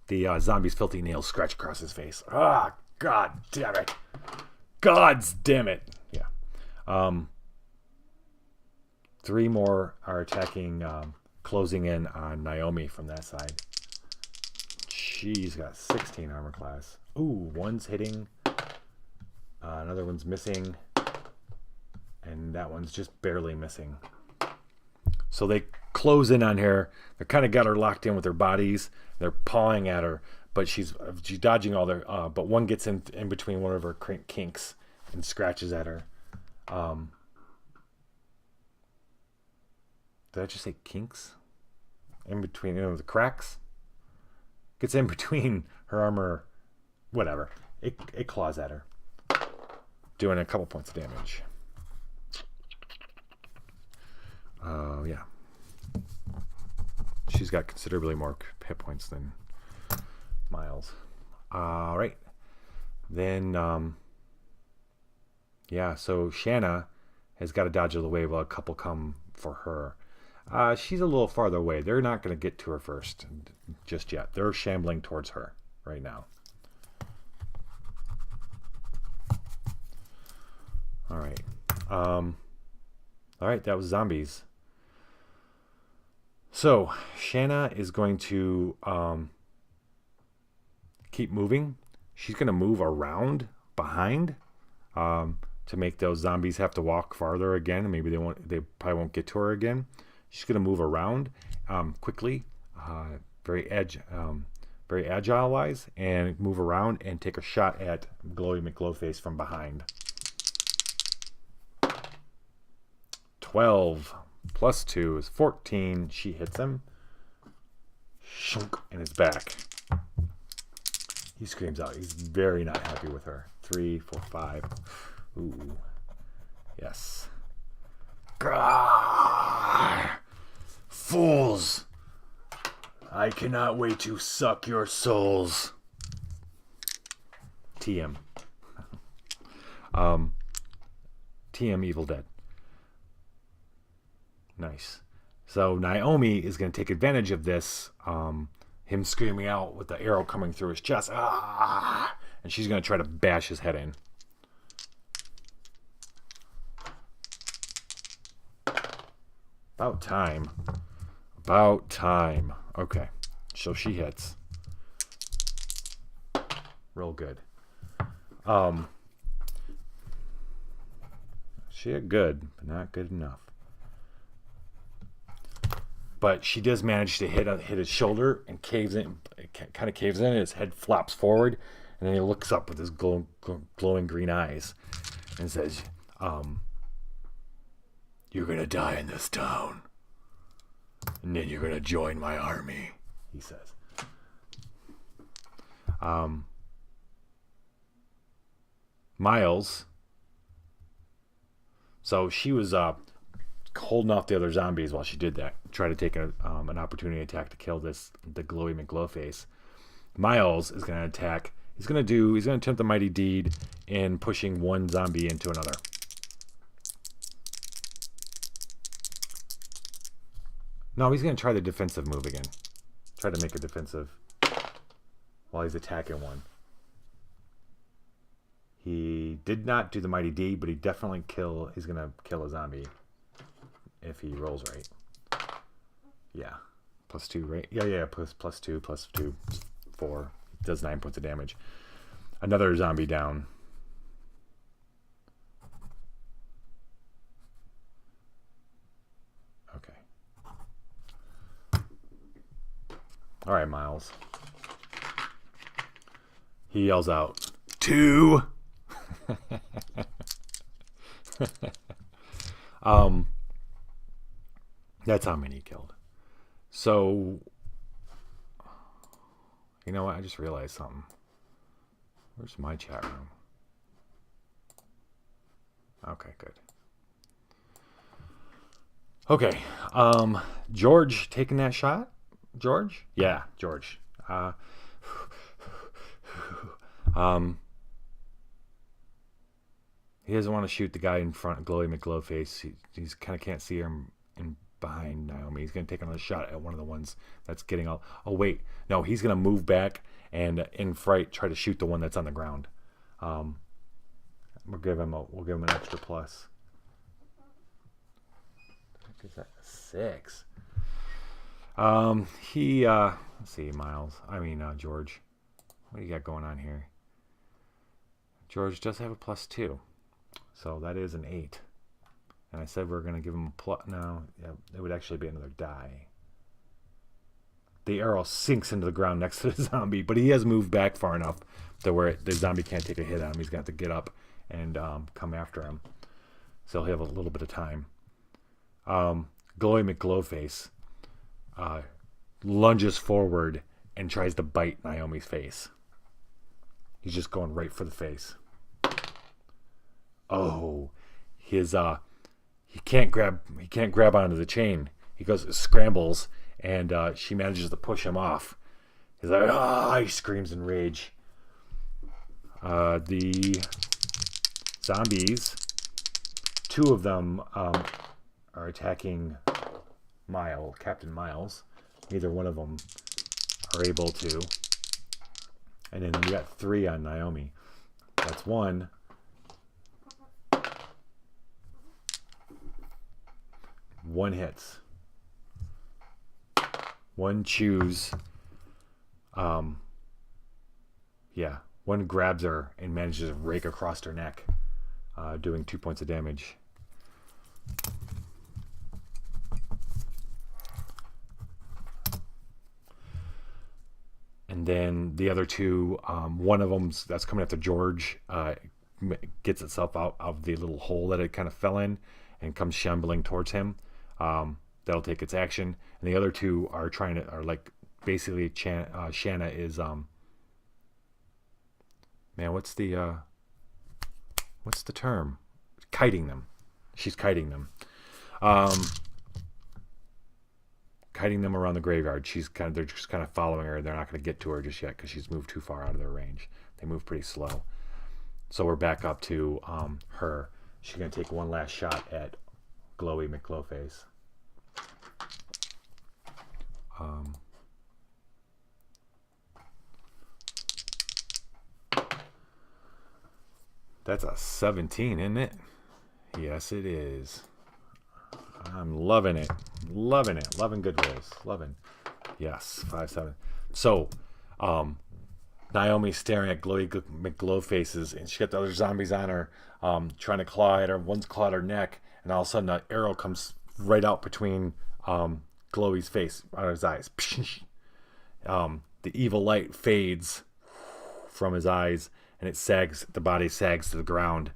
The zombie's filthy nails scratch across his face. Ah, God damn it. God's damn it. Yeah. 3 more are attacking, closing in on Naomi from that side. She's got 16 armor class. Ooh, one's hitting. Another one's missing. And that one's just barely missing. So they close in on her. They kind of got her locked in with their bodies. They're pawing at her, but she's dodging all their. But one gets in between one of her kinks and scratches at her. Did I just say kinks? In between, the cracks. Gets in between her armor. Whatever. It claws at her, doing a couple points of damage. Yeah. she's got considerably more hit points than Miles. All right. Then, so Shanna has got to dodge out of the way while a couple come for her. She's a little farther away. They're not going to get to her first just yet. They're shambling towards her right now. All right. All right, that was zombies. So Shanna is going to keep moving. She's going to move around behind to make those zombies have to walk farther again. Maybe they probably won't get to her again. She's going to move around quickly, very agile-wise, and move around and take a shot at Glowy McGlowface from behind. 12 plus 2 is 14. She hits him. Shunk in his back. He screams out. He's very not happy with her. 3, 4, 5. Ooh. Yes. Grrr! Fools! I cannot wait to suck your souls. TM. TM Evil Dead. Nice. So Naomi is going to take advantage of this, him screaming out with the arrow coming through his chest. Ah! And she's going to try to bash his head in. About time. About time. Okay. So she hits. Real good. She hit good, but not good enough. But she does manage to hit his shoulder and caves in. Kind of caves in. His head flops forward, and then he looks up with his glowing green eyes, and says, "You're gonna die in this town, and then you're gonna join my army," he says. Miles. So she was holding off the other zombies while she did that. Try to take an opportunity attack to kill the Glowy McGlowface. Miles is going to attack. He's going to attempt the mighty deed in pushing one zombie into another. No, he's going to try the defensive move again. Try to make a defensive while he's attacking one. He did not do the mighty deed, but he's going to kill a zombie if he rolls right. Yeah. Plus 2, right? Yeah. Plus 2, 4. Does 9 points of damage. Another zombie down. Okay. All right, Miles. He yells out, 2! That's how many he killed. So, you know what? I just realized something. Where's my chat room? Okay, good. Okay. George taking that shot? George? Yeah, George. He doesn't want to shoot the guy in front of Glowy McGlowface. He's kind of can't see him in behind Naomi. He's going to take another shot at one of the ones that's getting out. Oh, wait. No, he's going to move back and in fright try to shoot the one that's on the ground. We'll give him an extra plus. Is that 6? Let's see, George. What do you got going on here? George does have a plus 2. So that is an 8. And I said we're going to give him a plus. No, yeah, it would actually be another die. The arrow sinks into the ground next to the zombie, but he has moved back far enough to where the zombie can't take a hit on him. He's got to get up and come after him. So he'll have a little bit of time. Glowy McGlowface lunges forward and tries to bite Naomi's face. He's just going right for the face. Oh, he can't grab onto the chain. He scrambles and she manages to push him off. He's like, ah! He screams in rage. The zombies, two of them are attacking Captain Miles. Neither one of them are able to. And then you got 3 on Naomi. That's 1. One hits. One chews. One grabs her and manages to rake across her neck, doing 2 points of damage. And then the other 2, one of them that's coming after George gets itself out of the little hole that it kind of fell in and comes shambling towards him. That'll take its action. And the other 2 are basically Shanna is what's the term? Kiting them. She's kiting them. Kiting them around the graveyard. They're just kind of following her. They're not going to get to her just yet because she's moved too far out of their range. They move pretty slow. So we're back up to her. She's going to take one last shot at Glowy McGlowface. That's a 17, isn't it? Yes, it is. I'm loving it. Loving it. Loving good rolls. Loving. Yes, 5-7. So, Naomi's staring at Glowy McGlowfaces, and she got the other zombies on her, trying to claw at her. One's clawed her neck, and all of a sudden an arrow comes right out between Glowy's face, out of his eyes. The evil light fades from his eyes, and it sags. The body sags to the ground.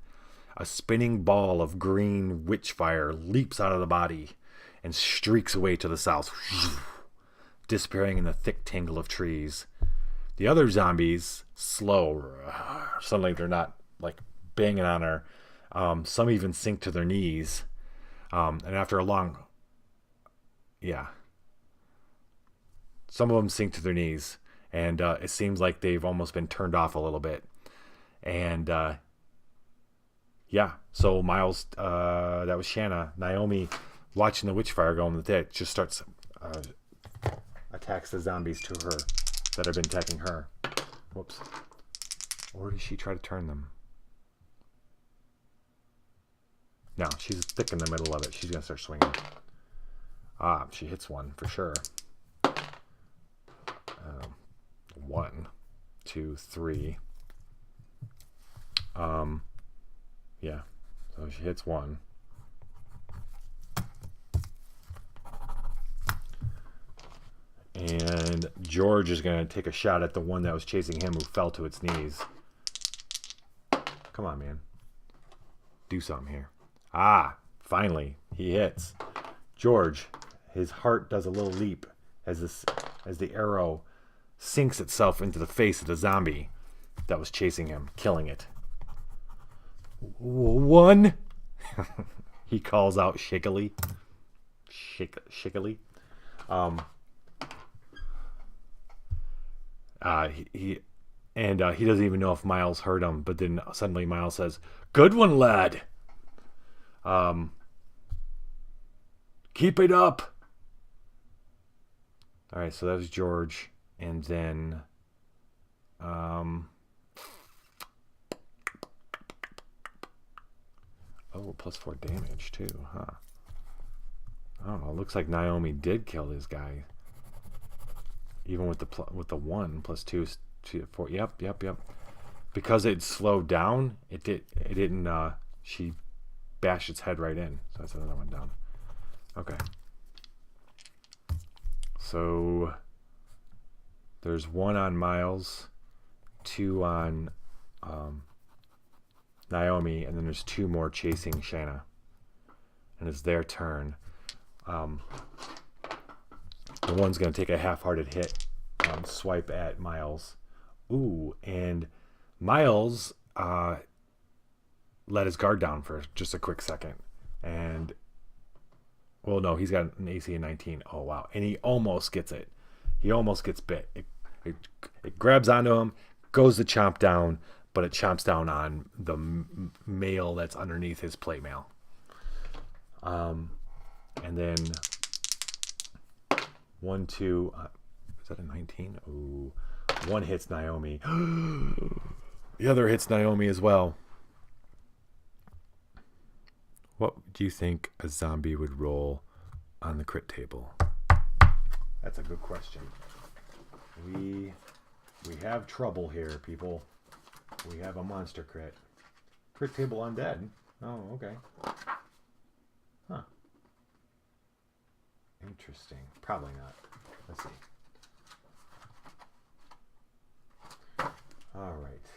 A spinning ball of green witch fire leaps out of the body and streaks away to the south, disappearing in the thick tangle of trees. The other zombies, slow. Suddenly they're not like banging on her. Some even sink to their knees. And after a long... Some of them sink to their knees. And it seems like they've almost been turned off a little bit. And... so Miles, that was Shanna. Naomi, watching the witchfire go in the dead, just starts, attacks the zombies to her that have been attacking her. Whoops. Or does she try to turn them? No, she's thick in the middle of it. She's going to start swinging. She hits one for sure. 1, 2, 3. So she hits 1. And George is going to take a shot at the one that was chasing him who fell to its knees. Come on, man. Do something here. Finally, he hits. George, his heart does a little leap as the arrow sinks itself into the face of the zombie that was chasing him, killing it. 1. He calls out shakily. Shakily. He doesn't even know if Miles heard him, but then suddenly Miles says, "Good one, lad. Keep it up." All right, so that was George, and then +4 damage too, huh? Oh, it looks like Naomi did kill this guy. Even with the 1 +2 to 4. Yep. Because it slowed down, it didn't. She bashed its head right in. So that's another one down. Okay. So there's 1 on Miles, 2 on Naomi, and then there's 2 more chasing Shanna. And it's their turn. The one's going to take a half-hearted hit, swipe at Miles. Ooh, and Miles let his guard down for just a quick second. And Well, no, he's got an AC of 19. Oh, wow. And he almost gets it. He almost gets bit. It grabs onto him, goes to chomp down, but it chomps down on the mail that's underneath his plate mail. And then 1, 2. Is that a 19? Ooh. One hits Naomi. The other hits Naomi as well. What do you think a zombie would roll on the crit table? That's a good question. We have trouble here, people. We have a monster crit. Crit table undead. Oh, okay. Huh. Interesting. Probably not. Let's see. All right.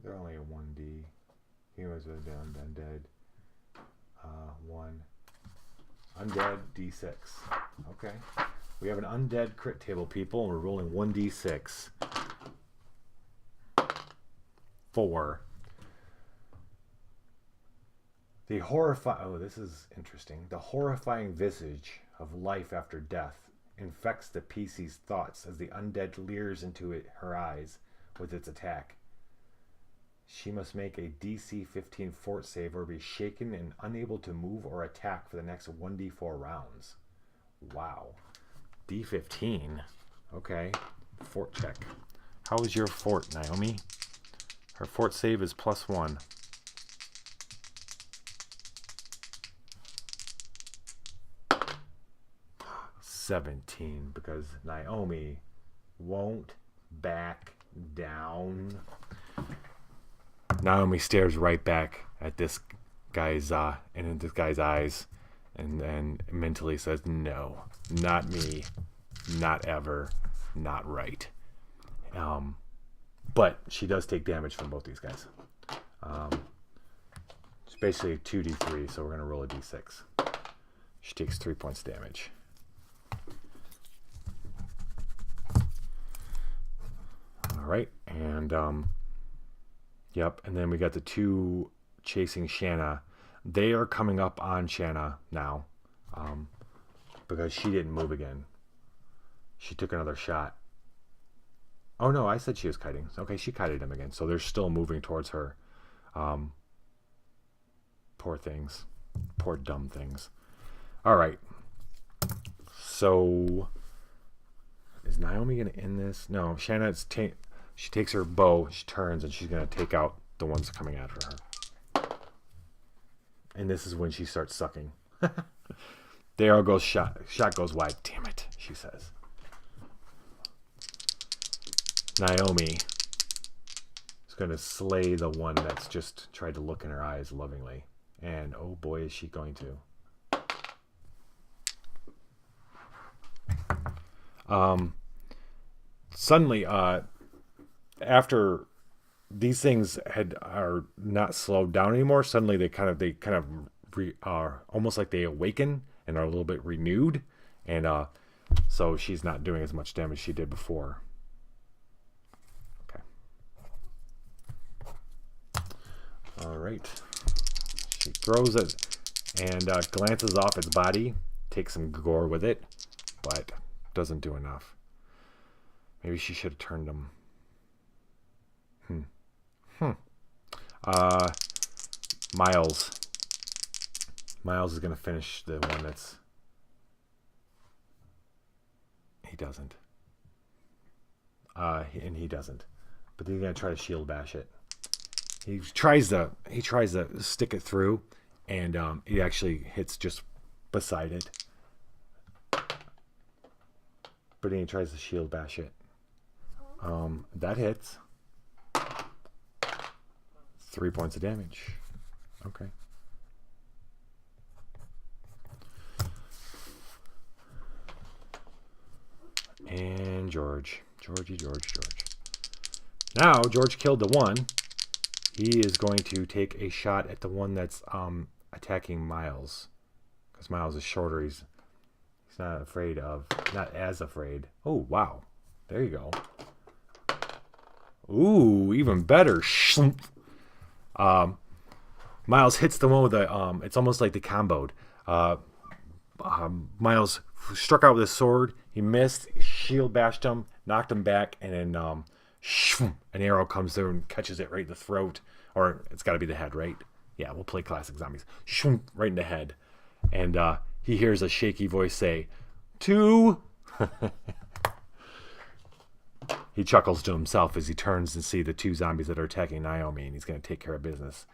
They're only a 1D. Heroes with undead. 1. Undead D6. Okay. We have an undead crit table, people, and we're rolling 1D6. 4. Oh, this is interesting. The horrifying visage of life after death infects the PC's thoughts as the undead leers into her eyes with its attack. She must make a DC 15 fort save or be shaken and unable to move or attack for the next 1d4 rounds. Wow. D15. Okay. Fort check. How is your fort, Naomi? Her fort save is +1. $17, because Naomi won't back down. Naomi stares right back at this guy's in this guy's eyes, and then mentally says, "No, not me, not ever, not right." But she does take damage from both these guys. It's basically 2d3, so we're gonna roll a d6. She takes 3 points damage. All right, and yep, and then we got the 2 chasing Shanna. They are coming up on Shanna now, because she didn't move again. She took another shot. Oh no, I said she was kiting. Okay, she kited him again, so they're still moving towards her. Poor things. Poor dumb things. All right. So, is Naomi going to end this? No, Shanna's she takes her bow, she turns, and she's going to take out the ones coming after her. And this is when she starts sucking. The arrow goes shot goes wide. Damn it, she says. Naomi is going to slay the one that's just tried to look in her eyes lovingly. And oh boy, is she going to. Suddenly, after these things are not slowed down anymore, suddenly they kind of are almost like they awaken and are a little bit renewed, and so she's not doing as much damage as she did before. Okay. All right. She throws it and glances off its body, takes some gore with it, but doesn't do enough. Maybe she should have turned him. Miles. Miles is going to finish the one that's... He doesn't. And he doesn't. But then he's going to try to shield bash it. He tries to stick it through, and he actually hits just beside it. But then he tries to shield bash it. That hits. 3 points of damage. Okay. And George. George. Now, George killed the one. He is going to take a shot at the one that's attacking Miles. Because Miles is shorter. He's not as afraid. Oh, wow. There you go. Ooh, even better. Miles hits the one with the it's almost like the comboed. Miles struck out with his sword. He missed. Shield bashed him, knocked him back, and then an arrow comes through and catches it right in the throat. Or it's got to be the head, right? Yeah, we'll play classic zombies. Right in the head. And he hears a shaky voice say, 2. He chuckles to himself as he turns to see the 2 zombies that are attacking Naomi, and he's going to take care of business.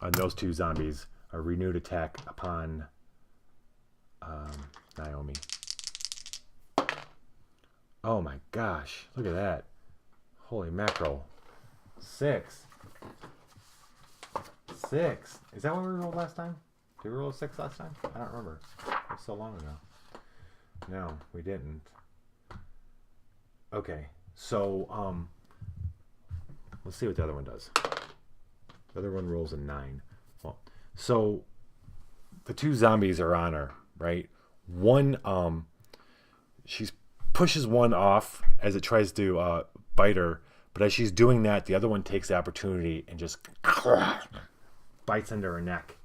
And those 2 zombies are renewed attack upon Naomi. Oh my gosh, look at that. Holy mackerel. 6. Is that what we rolled last time? Did we roll 6 last time? I don't remember. It was so long ago. No, we didn't. Okay, so let's see what the other one does. The other one rolls a 9. Well, so the 2 zombies are on her, right? One, she pushes one off as it tries to bite her, but as she's doing that, the other one takes the opportunity and just bites into her neck.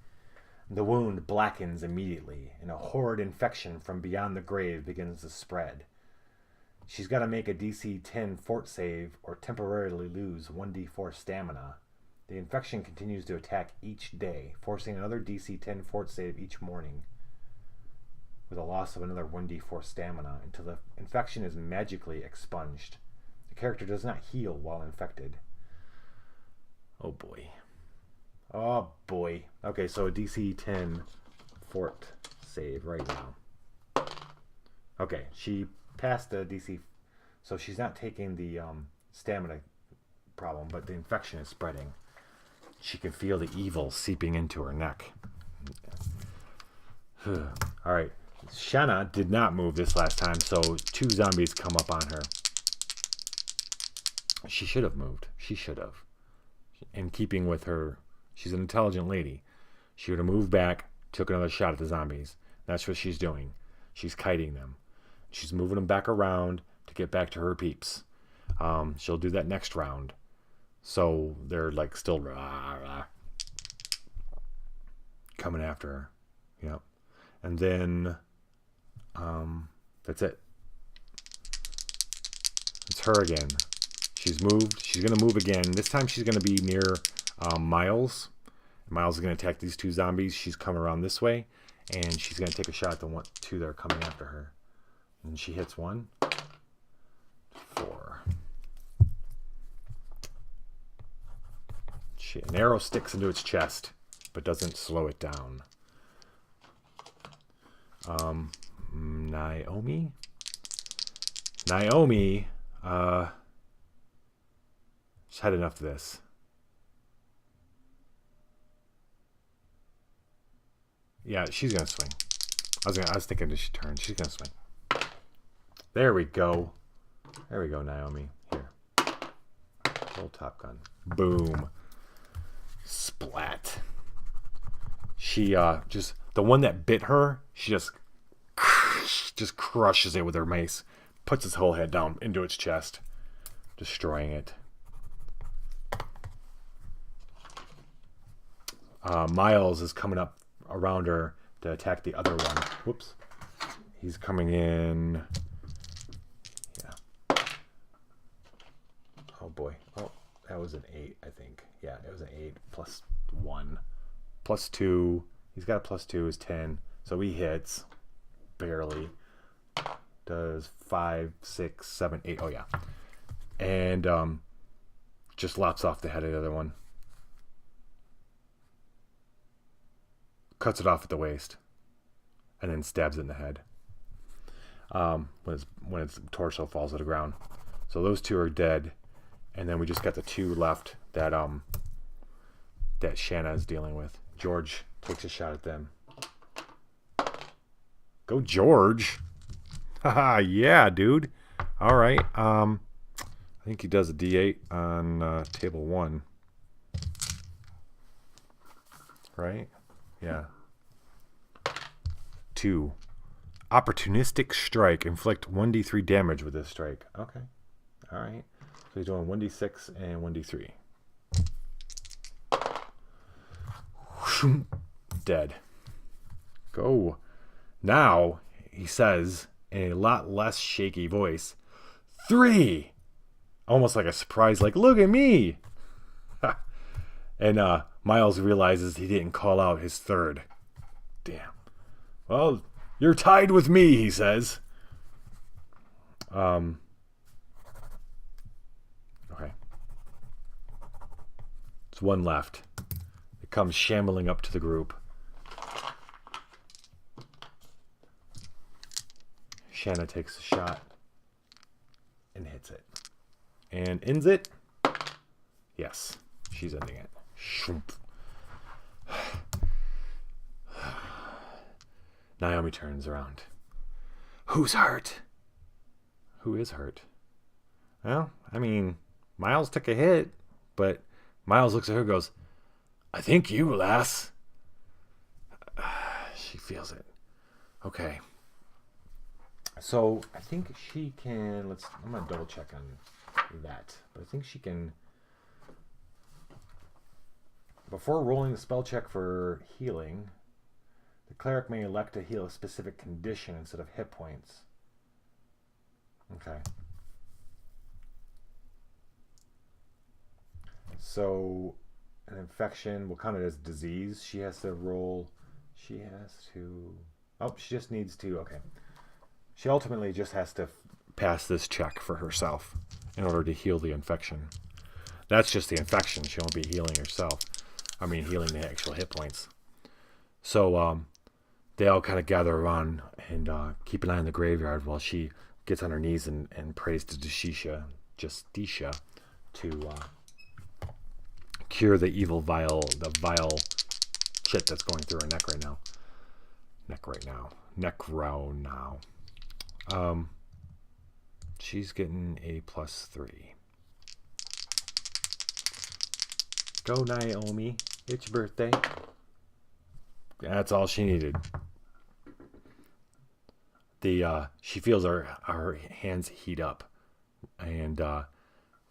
The wound blackens immediately, and a horrid infection from beyond the grave begins to spread. She's got to make a DC 10 fort save or temporarily lose 1d4 stamina. The infection continues to attack each day, forcing another DC 10 fort save each morning, with a loss of another 1d4 stamina until the infection is magically expunged. The character does not heal while infected. Oh boy. Oh boy. Okay, so a DC 10 fort save right now. Okay, she passed the DC, so she's not taking the stamina problem, but the infection is spreading. She can feel the evil seeping into her neck. All right. Shanna did not move this last time, so 2 zombies come up on her. She should have moved. She should have. In keeping with her, she's an intelligent lady. She would have moved back, took another shot at the zombies. That's what she's doing. She's kiting them. She's moving them back around to get back to her peeps. She'll do that next round. So they're like still coming after her. Yep. And then that's it. It's her again. She's moved. She's going to move again. This time she's going to be near Miles. Miles is going to attack these 2 zombies. She's coming around this way. And she's going to take a shot at the 2 that are coming after her. And she hits 1. 4. An arrow sticks into its chest, but doesn't slow it down. Naomi? She's had enough of this. Yeah, she's gonna swing. I was thinking she turned. She's gonna swing. There we go. There we go, Naomi. Here. Little Top Gun. Boom. Splat. She just, the one that bit her, she just crushes it with her mace, puts its whole head down into its chest, destroying it. Miles is coming up around her to attack the other one. Whoops. He's coming in. Yeah. Oh boy. Oh, that was an 8, I think. Yeah, it was an 8 plus 1. Plus 2. He's got a plus 2 is 10. So he hits. Barely. Does 5, 6, 7, 8. Oh, yeah. And just lops off the head of the other one. Cuts it off at the waist. And then stabs it in the head. When its torso falls to the ground. So those 2 are dead. And then we just got the 2 left that Shanna is dealing with. George takes a shot at them. Go George. Haha, yeah, dude. All right. I think he does a D8 on table 1. Right? Yeah. 2. Opportunistic strike. Inflict 1d3 damage with this strike. Okay. All right. So he's doing 1d6 and 1d3. Dead. Go. Now, he says in a lot less shaky voice, 3! Almost like a surprise, like, look at me! And Miles realizes he didn't call out his third. Damn. Well, you're tied with me, he says. Okay. There's one left. It comes shambling up to the group. Shanna takes a shot and hits it. And ends it? Yes, she's ending it. Shoomp. Naomi turns around. Who's hurt? Who is hurt? Well, I mean, Miles took a hit, but Miles looks at her and goes, I think you, lass. She feels it. Okay. So I think she can. I'm gonna double check on that, but I think she can. Before rolling the spell check for healing, the cleric may elect to heal a specific condition instead of hit points. Okay. So an infection will count it as disease. She has to roll. She just needs to. Okay. She ultimately just has to pass this check for herself in order to heal the infection. That's just the infection. She won't be healing herself. I mean, healing the actual hit points. So they all kind of gather around and keep an eye on the graveyard while she gets on her knees and prays to Justitia to cure the vile shit that's going through her neck right now. She's getting a +3. Go, Naomi. It's your birthday. That's all she needed. She feels her hands heat up and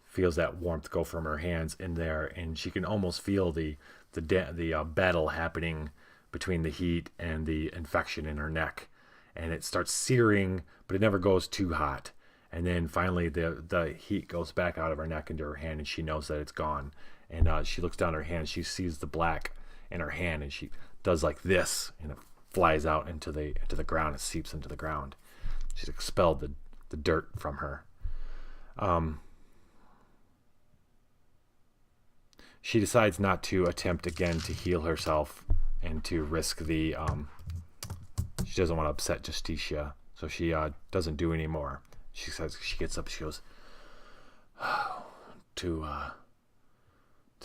feels that warmth go from her hands in there, and she can almost feel the battle happening between the heat and the infection in her neck, and it starts searing, but it never goes too hot. And then finally the heat goes back out of her neck into her hand, and she knows that it's gone. And she looks down her hand, she sees the black in her hand, and she does like this, and it flies out into the ground. It seeps into the ground. She's expelled the dirt from her. She decides not to attempt again to heal herself and to risk the. She doesn't want to upset Justitia, so she doesn't do any more. She says, she gets up, she goes to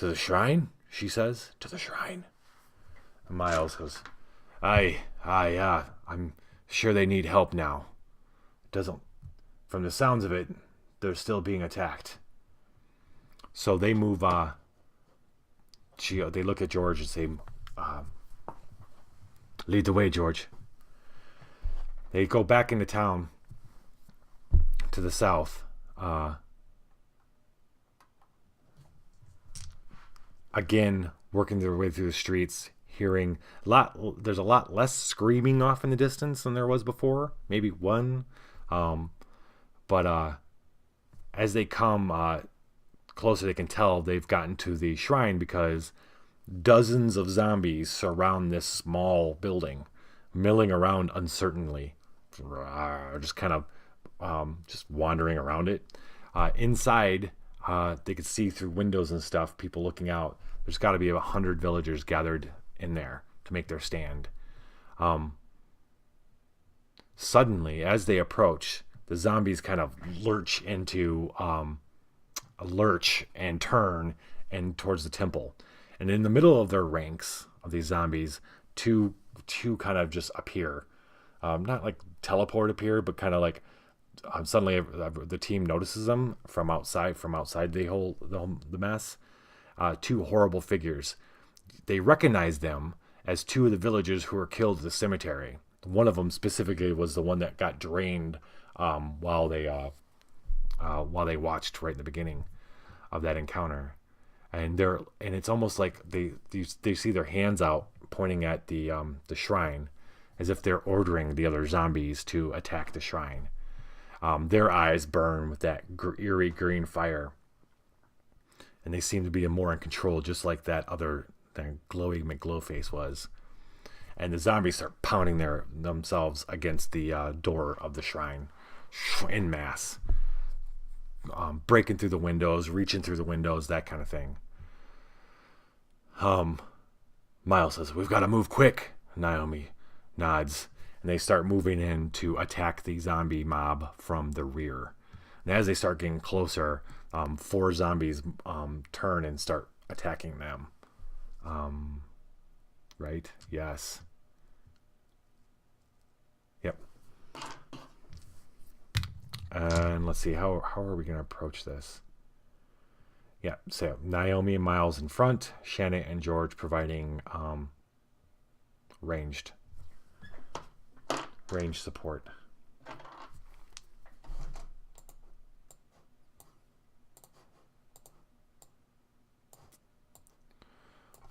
the shrine. She says, to the shrine. And Miles goes, aye, I'm sure they need help now. From the sounds of it, they're still being attacked. So they move. They look at George and say, lead the way, George. They go back into town to the south. Again, working their way through the streets, hearing there's a lot less screaming off in the distance than there was before. Maybe one. But as they come closer, they can tell they've gotten to the shrine because dozens of zombies surround this small building, milling around uncertainly, just kind of just wandering around it. Inside, they could see through windows and stuff, people looking out. There's got to be 100 villagers gathered in there to make their stand. Suddenly, as they approach, the zombies kind of lurch and turn and towards the temple. And in the middle of their ranks of these zombies, two kind of just appear. Not like teleport appear, but kind of like suddenly the team notices them from outside the mess. Two horrible figures. They recognize them as two of the villagers who were killed at the cemetery. One of them specifically was the one that got drained while they while they watched right in the beginning of that encounter. And it's almost like they see their hands out pointing at the shrine, as if they're ordering the other zombies to attack the shrine. Their eyes burn with that eerie green fire, and they seem to be more in control, just like that glowy McGlowface was. And the zombies start pounding themselves against the door of the shrine in mass, breaking through the windows, reaching through the windows, that kind of thing. Miles says, "We've got to move quick." Naomi nods, and they start moving in to attack the zombie mob from the rear. And as they start getting closer, 4 zombies turn and start attacking them. Right? Yes. Yep. And let's see, how are we going to approach this? Yeah, so Naomi and Miles in front, Shanna and George providing ranged support.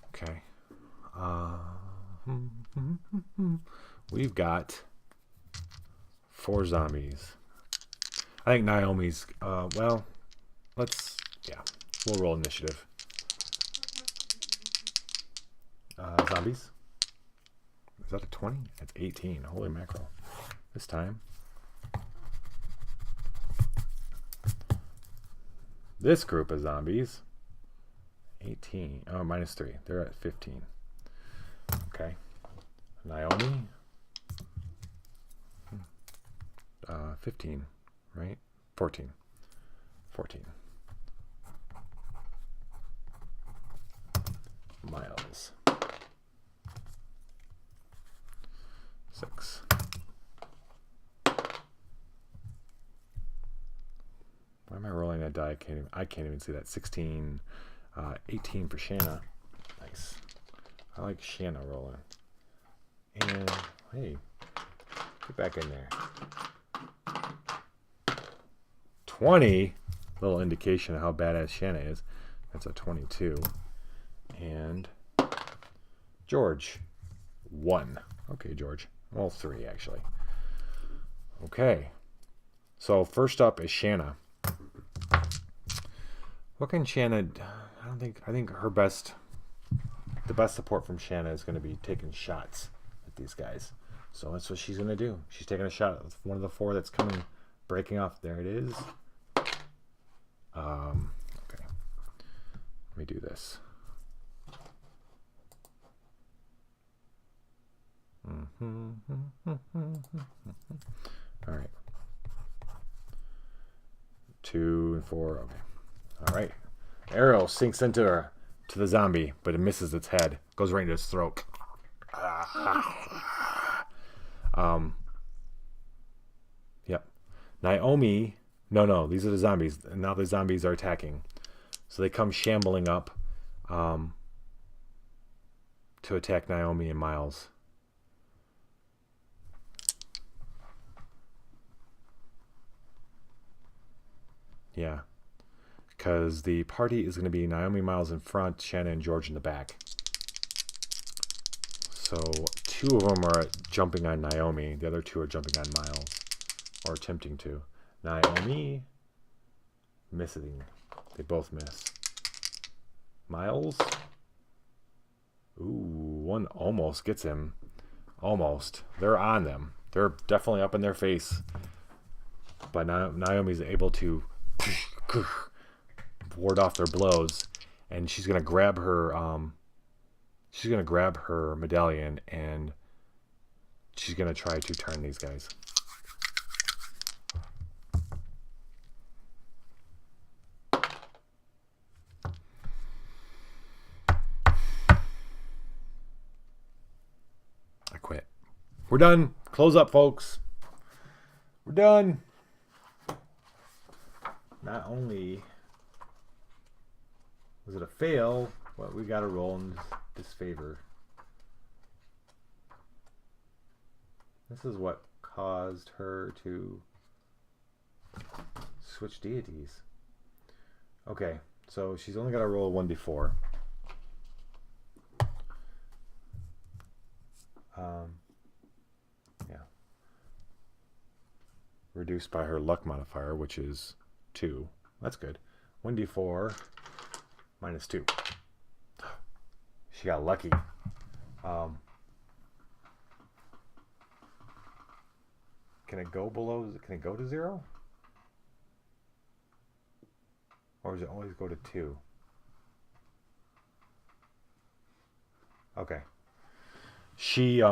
Okay. We've got 4 zombies. I think Naomi's, we'll roll initiative. Zombies. Is that a 20? That's 18. Holy mackerel. This time. This group of zombies. 18. Oh, minus 3. They're at 15. Okay. Naomi. 15, right? 14. 14. Miles. 6. Why am I rolling that die? I can't even see that. 16. 18 for Shanna. Nice. I like Shanna rolling. And hey, get back in there. 20. Little indication of how badass Shanna is. That's a 22. And George. 1. Okay, George. Well, 3 actually. Okay. So first up is Shanna. What can Shanna? I think the best support from Shanna is going to be taking shots at these guys. So that's what she's going to do. She's taking a shot at one of the 4 that's coming, breaking off. There it is. Okay. Let me do this. All right. 2 and 4. Okay. All right. Arrow sinks into the zombie, but it misses its head. Goes right into its throat. Yep. Naomi. No. These are the zombies. And now the zombies are attacking. So they come shambling up to attack Naomi and Miles. Yeah. Because the party is going to be Naomi, Miles in front, Shanna and George in the back. So 2 of them are jumping on Naomi. The other 2 are jumping on Miles. Or attempting to. Naomi missing. They both miss. Miles. Ooh, one almost gets him. Almost. They're on them. They're definitely up in their face. But Naomi's able to ward off their blows, and she's gonna grab her medallion, and she's gonna try to turn these guys. I quit. We're done. Close up, folks. We're done. Not only was it a fail, but we got to roll in disfavor. This is what caused her to Switch deities. Okay, so she's only got to roll a 1d4. Yeah. Reduced by her luck modifier, which is 2. That's good. 1d4 minus 2. She got lucky. Can it go below? Can it go to 0? Or does it always go to 2? Okay. She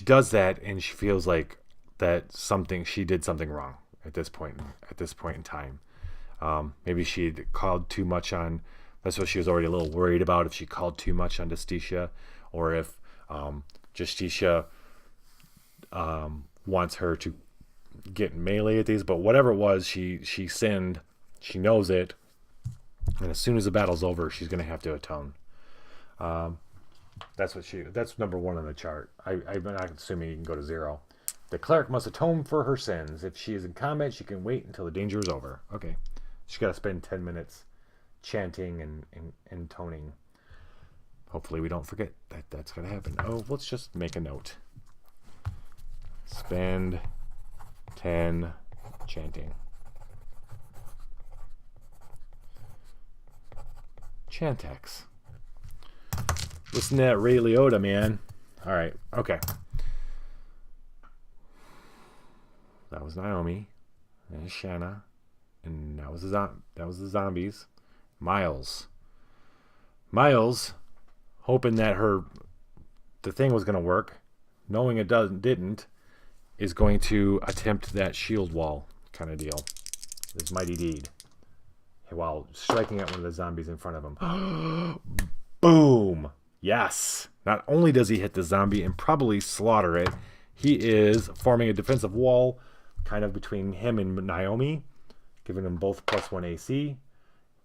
does that, and she feels like that she did something wrong at this point in time. Maybe she had called too much on. That's what she was already a little worried about, if she called too much on Justitia, or if Justitia wants her to get melee at these. But whatever it was, she sinned. She knows it, and as soon as the battle's over, she's going to have to atone. That's number 1 on the chart. I'm not assuming you can go to 0. The cleric must atone for her sins. If she is in combat, she can wait until the danger is over. Okay. She's got to spend 10 minutes chanting and intoning. Hopefully we don't forget that that's going to happen. Oh, let's just make a note. Spend 10 chanting. Chantex. Listen to that Ray Liotta, man. All right. Okay. That was Naomi. And Shanna. And that was the zombies. Miles, hoping that the thing was going to work, knowing it didn't, is going to attempt that shield wall kind of deal. This mighty deed. While striking at one of the zombies in front of him. Boom! Yes! Not only does he hit the zombie and probably slaughter it, he is forming a defensive wall kind of between him and Naomi, giving them both +1 AC.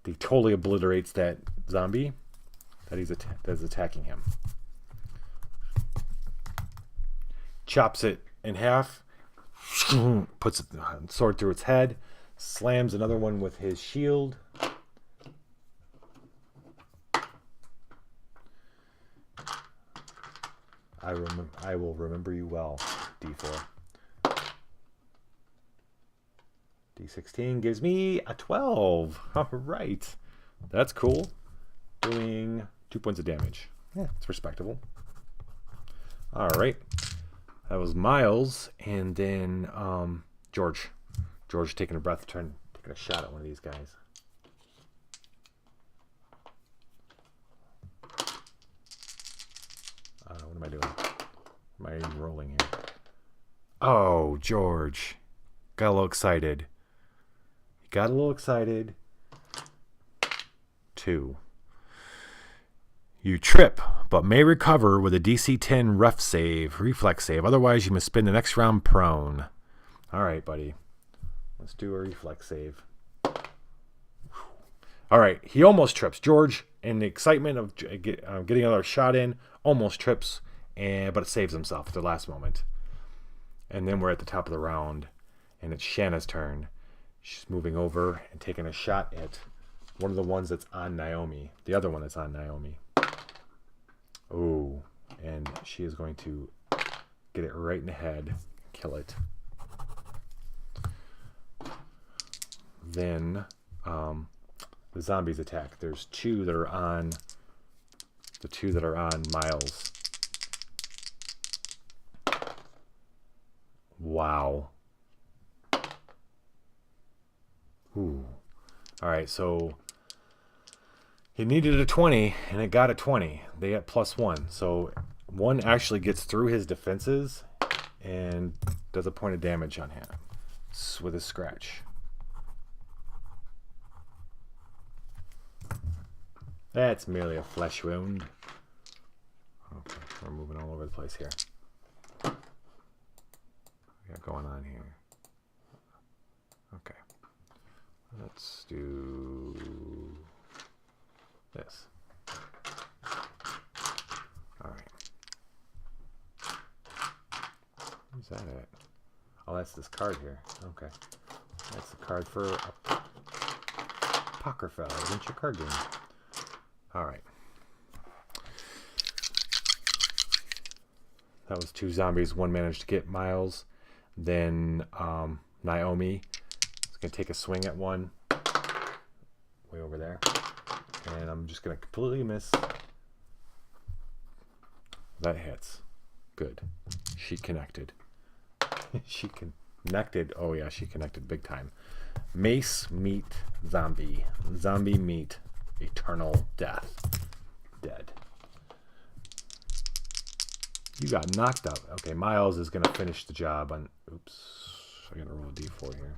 He totally obliterates that zombie that is attacking him. Chops it in half, puts a sword through its head, slams another one with his shield. I will remember you well, D4. D16 gives me a 12. All right. That's cool. Doing 2 points of damage. Yeah, it's respectable. All right. That was Miles. And then George. George taking a breath, taking a shot at one of these guys. What am I doing? Am I even rolling here? Oh, George. Got a little excited. Got a little excited. 2. You trip, but may recover with a DC 10 reflex save. Otherwise, you must spend the next round prone. All right, buddy. Let's do a reflex save. All right, he almost trips. George, in the excitement of getting another shot in, almost trips, but it saves himself at the last moment. And then we're at the top of the round, and it's Shanna's turn. She's moving over and taking a shot at one of the ones that's on Naomi. The other one that's on Naomi. Ooh. And she is going to get it right in the head. Kill it. Then the zombies attack. There's 2 that are on... The 2 that are on Miles. Wow. Ooh. All right, so he needed a 20, and it got a 20. They got +1. So 1 actually gets through his defenses and does a point of damage on him with a scratch. That's merely a flesh wound. Okay, we're moving all over the place here. What we got going on here? Okay. Let's do this. All right. Where's that at? Oh, that's this card here. Okay. That's the card for Apocrypha, Adventure card game. Alright. That was 2 zombies. One managed to get Miles. Then Naomi is going to take a swing at one. Way over there. And I'm just going to completely miss. That hits. Good. She connected. She connected. Oh yeah, she connected big time. Mace meet zombie. Zombie meet eternal death. Dead. You got knocked out. Okay, Miles is going to finish the job on... Oops. I got to roll a d4 here.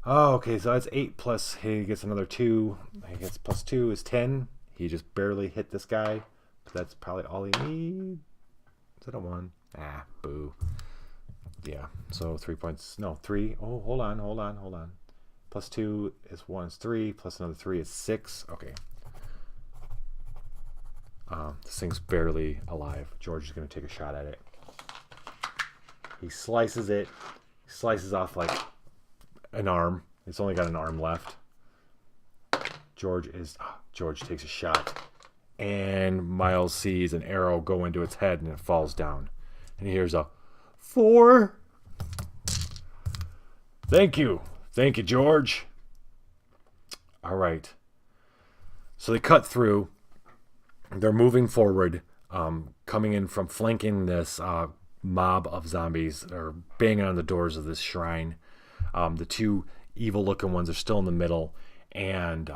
Oh, okay, so that's 8 plus... He gets another 2. He gets plus 2 is 10. He just barely hit this guy. But that's probably all he needs. Is that a 1? Ah, boo. Yeah, so 3 points. No, 3. Oh, hold on. Plus 2 is 1 is 3. Plus another 3 is 6. Okay. This thing's barely alive. George is going to take a shot at it. He slices it. He slices off like an arm. It's only got an arm left. George takes a shot. And Miles sees an arrow go into its head and it falls down. And he hears a 4. Thank you. Thank you, George. All right. So they cut through. They're moving forward, coming in from flanking this mob of zombies. They're banging on the doors of this shrine. The 2 evil-looking ones are still in the middle. And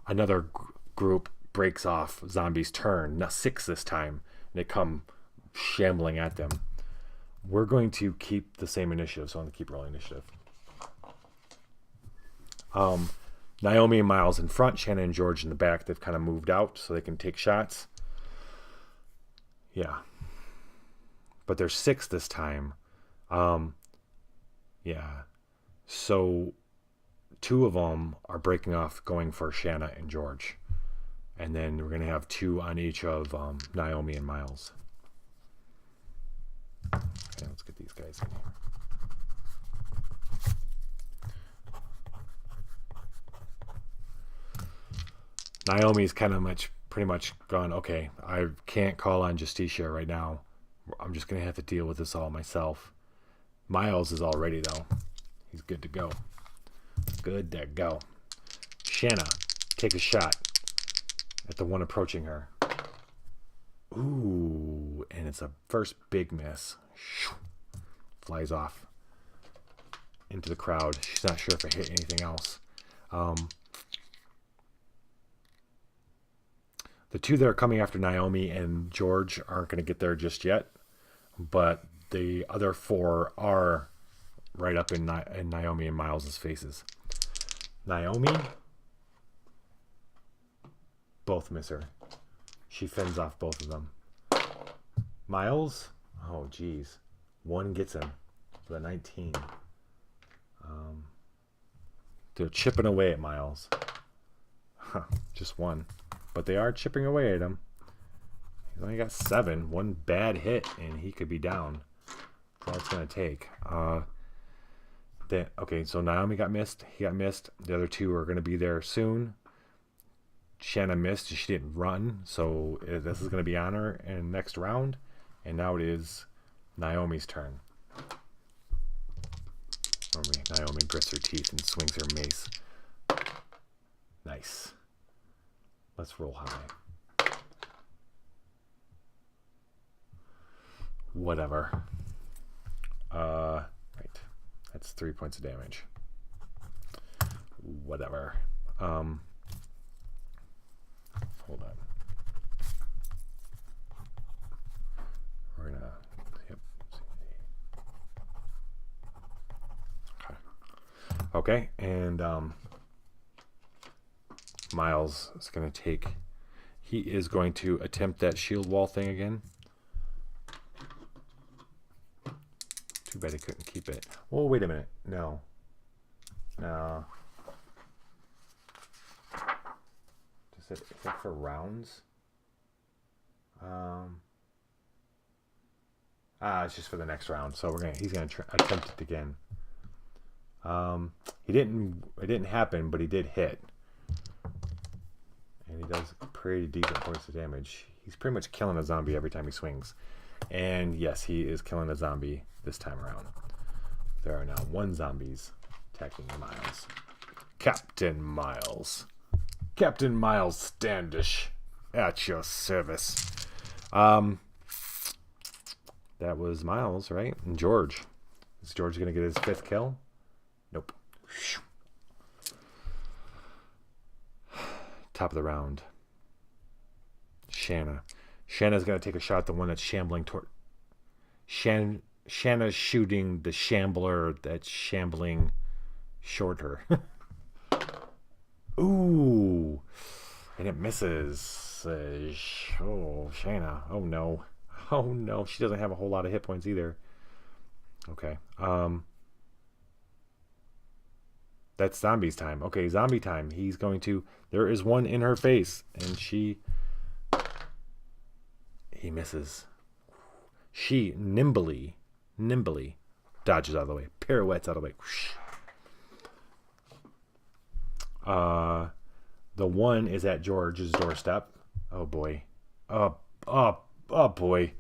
another group breaks off zombies' turn. Not 6 this time. And they come shambling at them. We're going to keep the same initiative, so I'm going to keep rolling initiative. Naomi and Miles in front, Shannon and George in the back. They've kind of moved out so they can take shots. Yeah. But there's 6 this time. Yeah. So 2 of them are breaking off, going for Shanna and George. And then we're going to have 2 on each of Naomi and Miles. Okay, let's get these guys in here. Naomi's kind of pretty much gone, okay, I can't call on Justicia right now. I'm just going to have to deal with this all myself. Miles is all ready, though. He's good to go. Good to go. Shanna, take a shot at the one approaching her. Ooh, and it's a first big miss. Flies off into the crowd. She's not sure if it hit anything else. The 2 that are coming after Naomi and George aren't going to get there just yet, but the other 4 are right up in Naomi and Miles' faces. Naomi, both miss her. She fends off both of them. Miles, oh geez, 1 gets him for the 19. They're chipping away at Miles. Just 1. But they are chipping away at him. He's only got 7. 1 bad hit, and he could be down. That's all it's going to take. Okay, so Naomi got missed. He got missed. The other 2 are going to be there soon. Shanna missed. She didn't run. So this is going to be on her in next round. And now it is Naomi's turn. Naomi grits her teeth and swings her mace. Nice. Let's roll high. Whatever. Right. That's 3 points of damage. Whatever. Hold on. We're gonna... Yep. Okay, and Miles is going to take... He is going to attempt that shield wall thing again. Too bad he couldn't keep it. Oh, wait a minute. No. No. Is that for rounds? It's just for the next round. So he's gonna attempt it again. He didn't. It didn't happen, but he did hit, and he does pretty decent points of damage. He's pretty much killing a zombie every time he swings, and yes, he is killing a zombie this time around. There are now 1 zombies attacking Miles. Captain Miles. Captain Miles Standish, at your service. That was Miles, right? And George. Is George going to get his 5th kill? Nope. Top of the round. Shanna. Shanna's going to take a shot at the one that's shambling toward... Shanna's shooting the shambler that's shambling short her. Ooh. And it misses. Oh, Shanna. Oh, no. Oh, no. She doesn't have a whole lot of hit points either. Okay. That's zombies time. Okay, zombie time. He's going to... There is one in her face. And she... He misses. She nimbly dodges out of the way. Pirouettes out of the way. The one is at George's doorstep. Oh, boy. Oh, boy.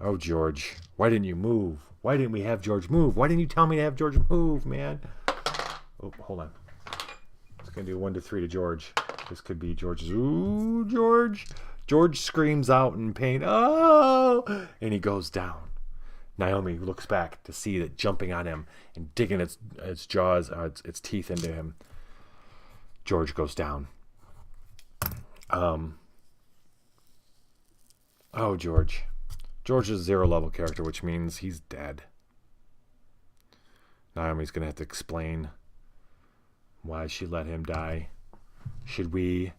Oh, George. Why didn't you move? Why didn't we have George move? Why didn't you tell me to have George move, man? Oh, hold on. It's going to do 1 to 3 to George. This could be George's. Ooh, George. George screams out in pain. Oh! And he goes down. Naomi looks back to see that jumping on him and digging its jaws, its teeth into him. George goes down. Oh, George. George is a 0 level character, which means he's dead. Naomi's going to have to explain why she let him die. Should we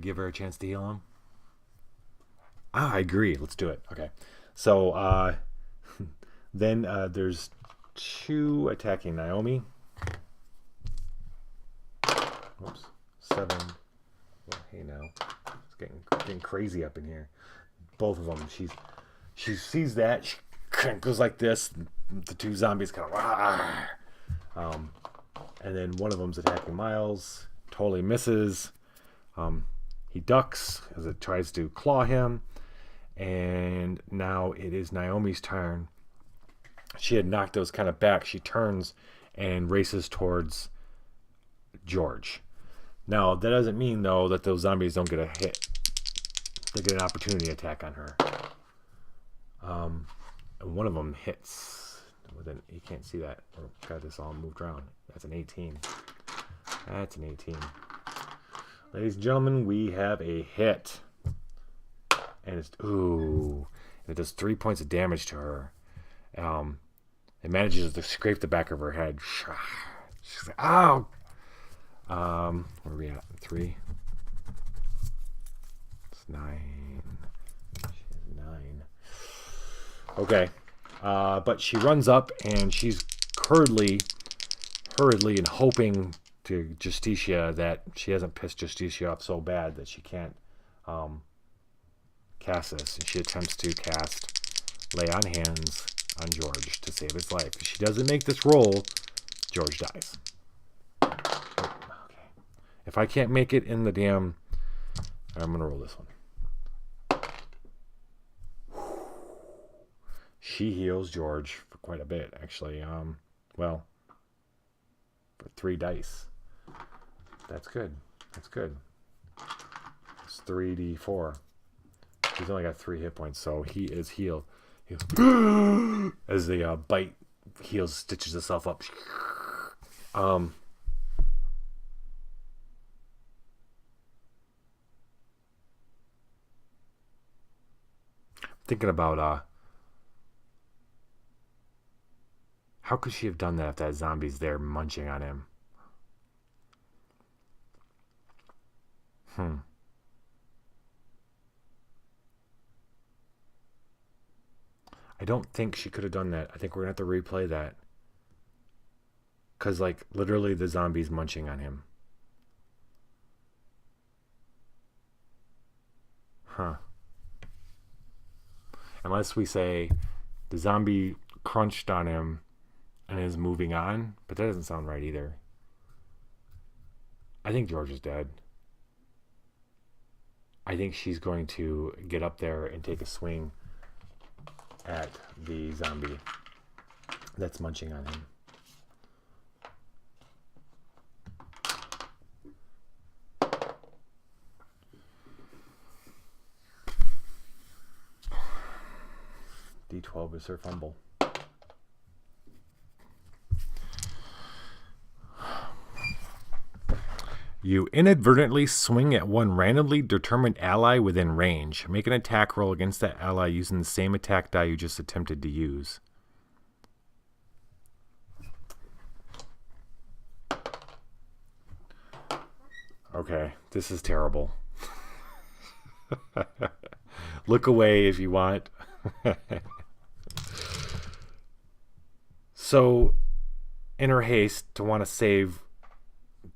give her a chance to heal him? I agree. Let's do it. Okay. So then there's 2 attacking Naomi. Whoops. 7. Well, hey now. It's getting crazy up in here. Both of them. She sees that. She goes like this. The 2 zombies kind of... and then one of them's attacking Miles. Totally misses. He ducks as it tries to claw him. And now it is Naomi's turn. She had knocked those kind of back. She turns and races towards George. Now, that doesn't mean, though, that those zombies don't get a hit. They get an opportunity attack on her. And one of them hits. You can't see that. I've got this all moved around. That's an 18. That's an 18. Ladies and gentlemen, we have a hit. And it's... Ooh. And it does 3 points of damage to her. It manages to scrape the back of her head. She's like, ow! Where are we at? 3. It's 9. She has 9. Okay. But she runs up and she's hurriedly and hoping to Justicia that she hasn't pissed Justicia off so bad that she can't cast this. And she attempts to cast Lay on Hands on George to save his life. If she doesn't make this roll, George dies. Okay. If I can't make it in the damn... I'm going to roll this one. She heals George for quite a bit, actually. Well, for 3 dice. That's good. That's good. It's 3d4. He's only got 3 hit points, so he is healed. As the bite heals, stitches itself up. Thinking about how could she have done that if that zombie's there munching on him? I don't think she could have done that. I think we're going to have to replay that. Because, like, literally the zombie's munching on him. Unless we say the zombie crunched on him and is moving on, but that doesn't sound right either. I think George is dead. I think she's going to get up there and take a swing at the zombie that's munching on him. D12 is her fumble. You inadvertently swing at one randomly determined ally within range. Make an attack roll against that ally using the same attack die you just attempted to use. Okay, this is terrible. Look away if you want. So, in her haste to want to save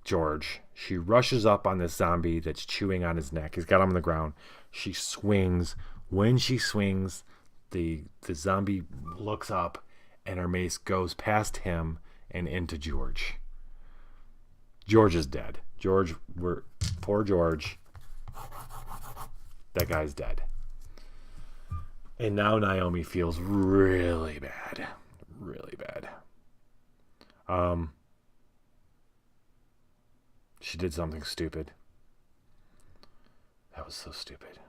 George, she rushes up on this zombie that's chewing on his neck. He's got him on the ground. She swings. When she swings, the zombie looks up, and her mace goes past him and into George. George is dead. Poor George. That guy's dead. And now Naomi feels really bad. Really bad. She did something stupid. That was so stupid.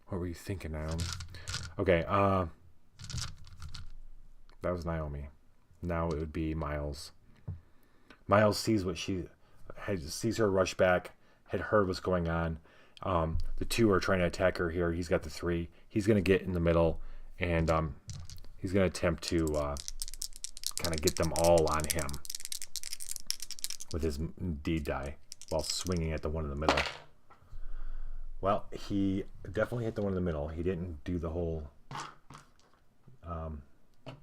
What were you thinking, Naomi? Okay, that was Naomi. Now it would be Miles. Miles sees sees her rush back, had heard what's going on. The two are trying to attack her here. He's got the 3. He's going to get in the middle, and he's going to attempt to kind of get them all on him with his deed die while swinging at the one in the middle. Well, he definitely hit the one in the middle. He didn't do the whole...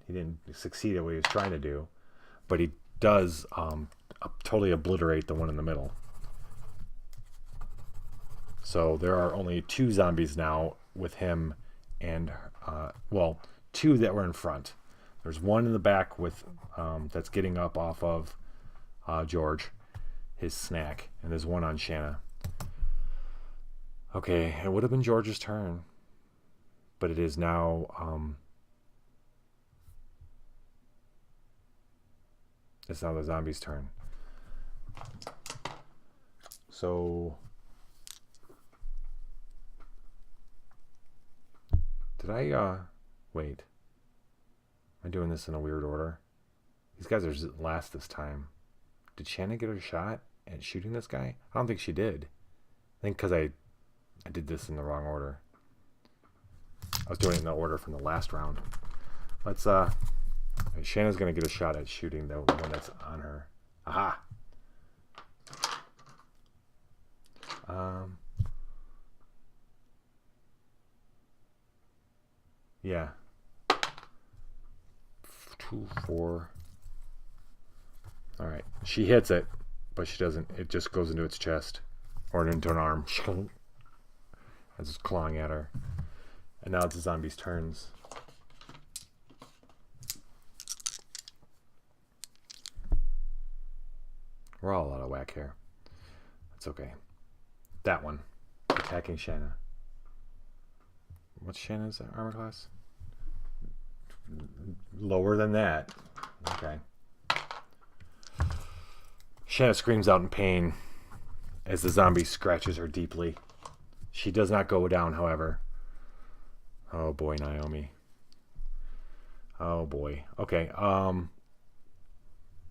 he didn't succeed at what he was trying to do, but he does totally obliterate the one in the middle. So there are only 2 zombies now with him and, 2 that were in front. There's one in the back with that's getting up off of George, his snack, and there's one on Shanna. Okay, it would have been George's turn, but it is now it's now the zombie's turn. So did I wait? Am I doing this in a weird order? These guys are last this time. Did Shanna get her shot at shooting this guy? I don't think she did. I think because I did this in the wrong order. I was doing it in the order from the last round. Let's Shanna's gonna get a shot at shooting the one that's on her. Aha. Yeah. 2, 4. All right. She hits it, but she doesn't. It just goes into its chest or into an arm. It's just clawing at her. And now it's the zombie's turns. We're all out of whack here. That's okay. That one. Attacking Shanna. What's Shanna's armor class? Lower than that. Okay. Shanna screams out in pain as the zombie scratches her deeply. She does not go down, however. Oh boy, Naomi. Oh boy. Okay.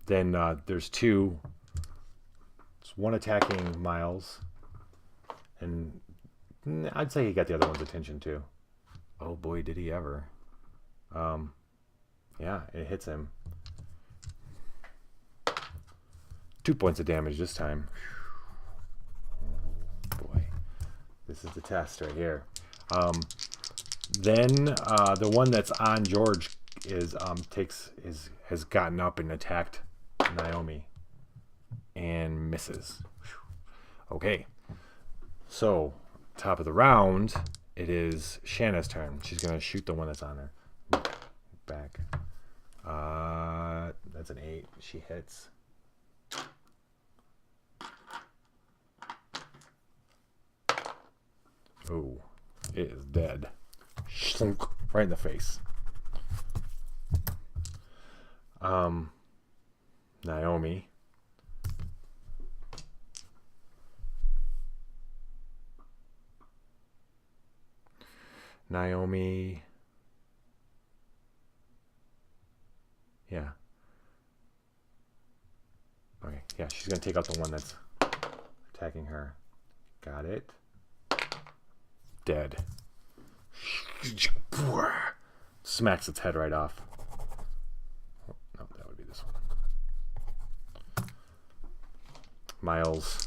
Then there's 2. There's one attacking Miles, and I'd say he got the other one's attention too. Oh boy, did he ever. Yeah, it hits him. 2 points of damage this time. Oh boy. This is the test right here. Then the one that's on George has gotten up and attacked Naomi and misses. Okay. So, top of the round, it is Shanna's turn. She's going to shoot the one that's on her. Back. That's an 8. She hits. Oh, it is dead. Slunk right in the face. Naomi. Yeah. Okay, yeah, she's going to take out the one that's attacking her. Got it. Dead. Smacks its head right off. Oh, no, that would be this one. Miles.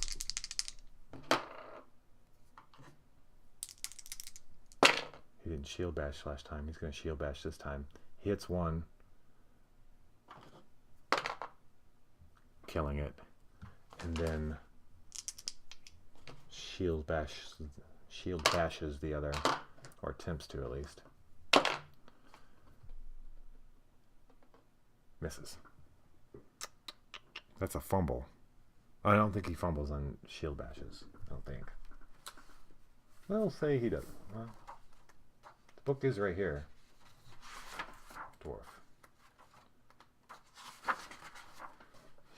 He didn't shield bash last time. He's going to shield bash this time. He hits one. Killing it. And then shield bashes the other, or attempts to at least. Misses. That's a fumble. I don't think he fumbles on shield bashes. I don't think. Well, say he doesn't. Well, the book is right here. Dwarf.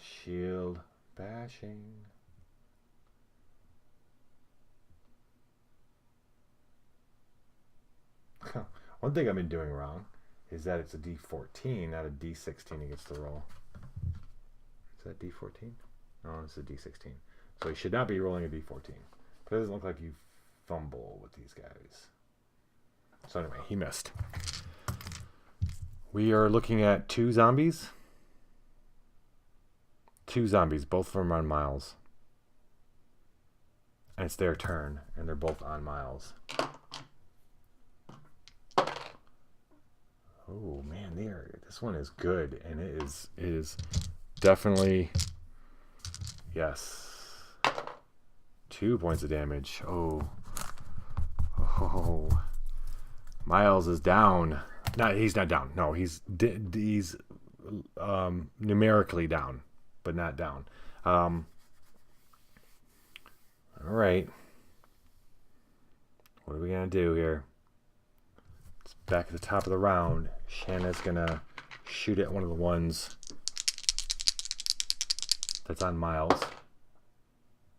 Shield bashing. One thing I've been doing wrong is that it's a D14, not a D16 he gets to roll. Is that D14? No, it's a D16. So he should not be rolling a D14. But it doesn't look like you fumble with these guys. So anyway, he missed. We are looking at 2 zombies. 2 zombies, both of them on Miles. And it's their turn, and they're both on Miles. Oh man, this one is good, and it is definitely, yes, 2 points of damage. Oh, Miles is down. No, he's not down. No, he's numerically down, but not down. All right, what are we gonna do here? It's back at the top of the round. Shanna's gonna shoot at one of the ones that's on Miles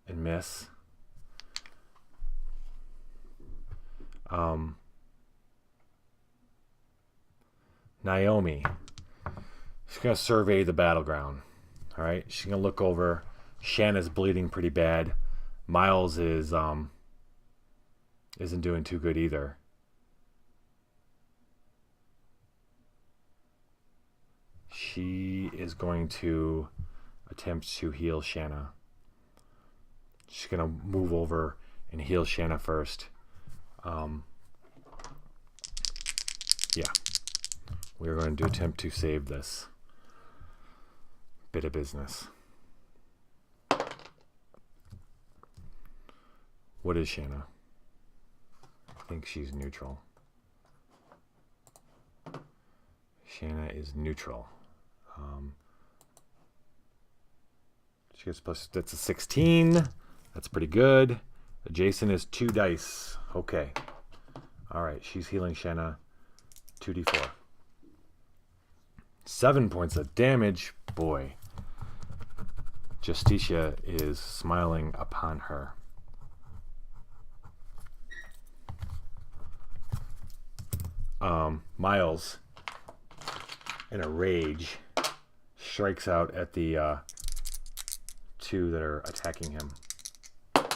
and miss. Naomi, she's gonna survey the battleground. All right, she's gonna look over. Shanna's bleeding pretty bad. Miles isn't doing too good either. She is going to attempt to heal Shanna. She's going to move over and heal Shanna first. Yeah. We're going to attempt to save this bit of business. What is Shanna? I think she's neutral. Shanna is neutral. She gets plus, that's a 16. That's pretty good. Adjacent is 2 dice. Okay. All right, she's healing Shanna. 2d4. 7 points of damage. Boy. Justicia is smiling upon her. Miles, in a rage, strikes out at the 2 that are attacking him. Get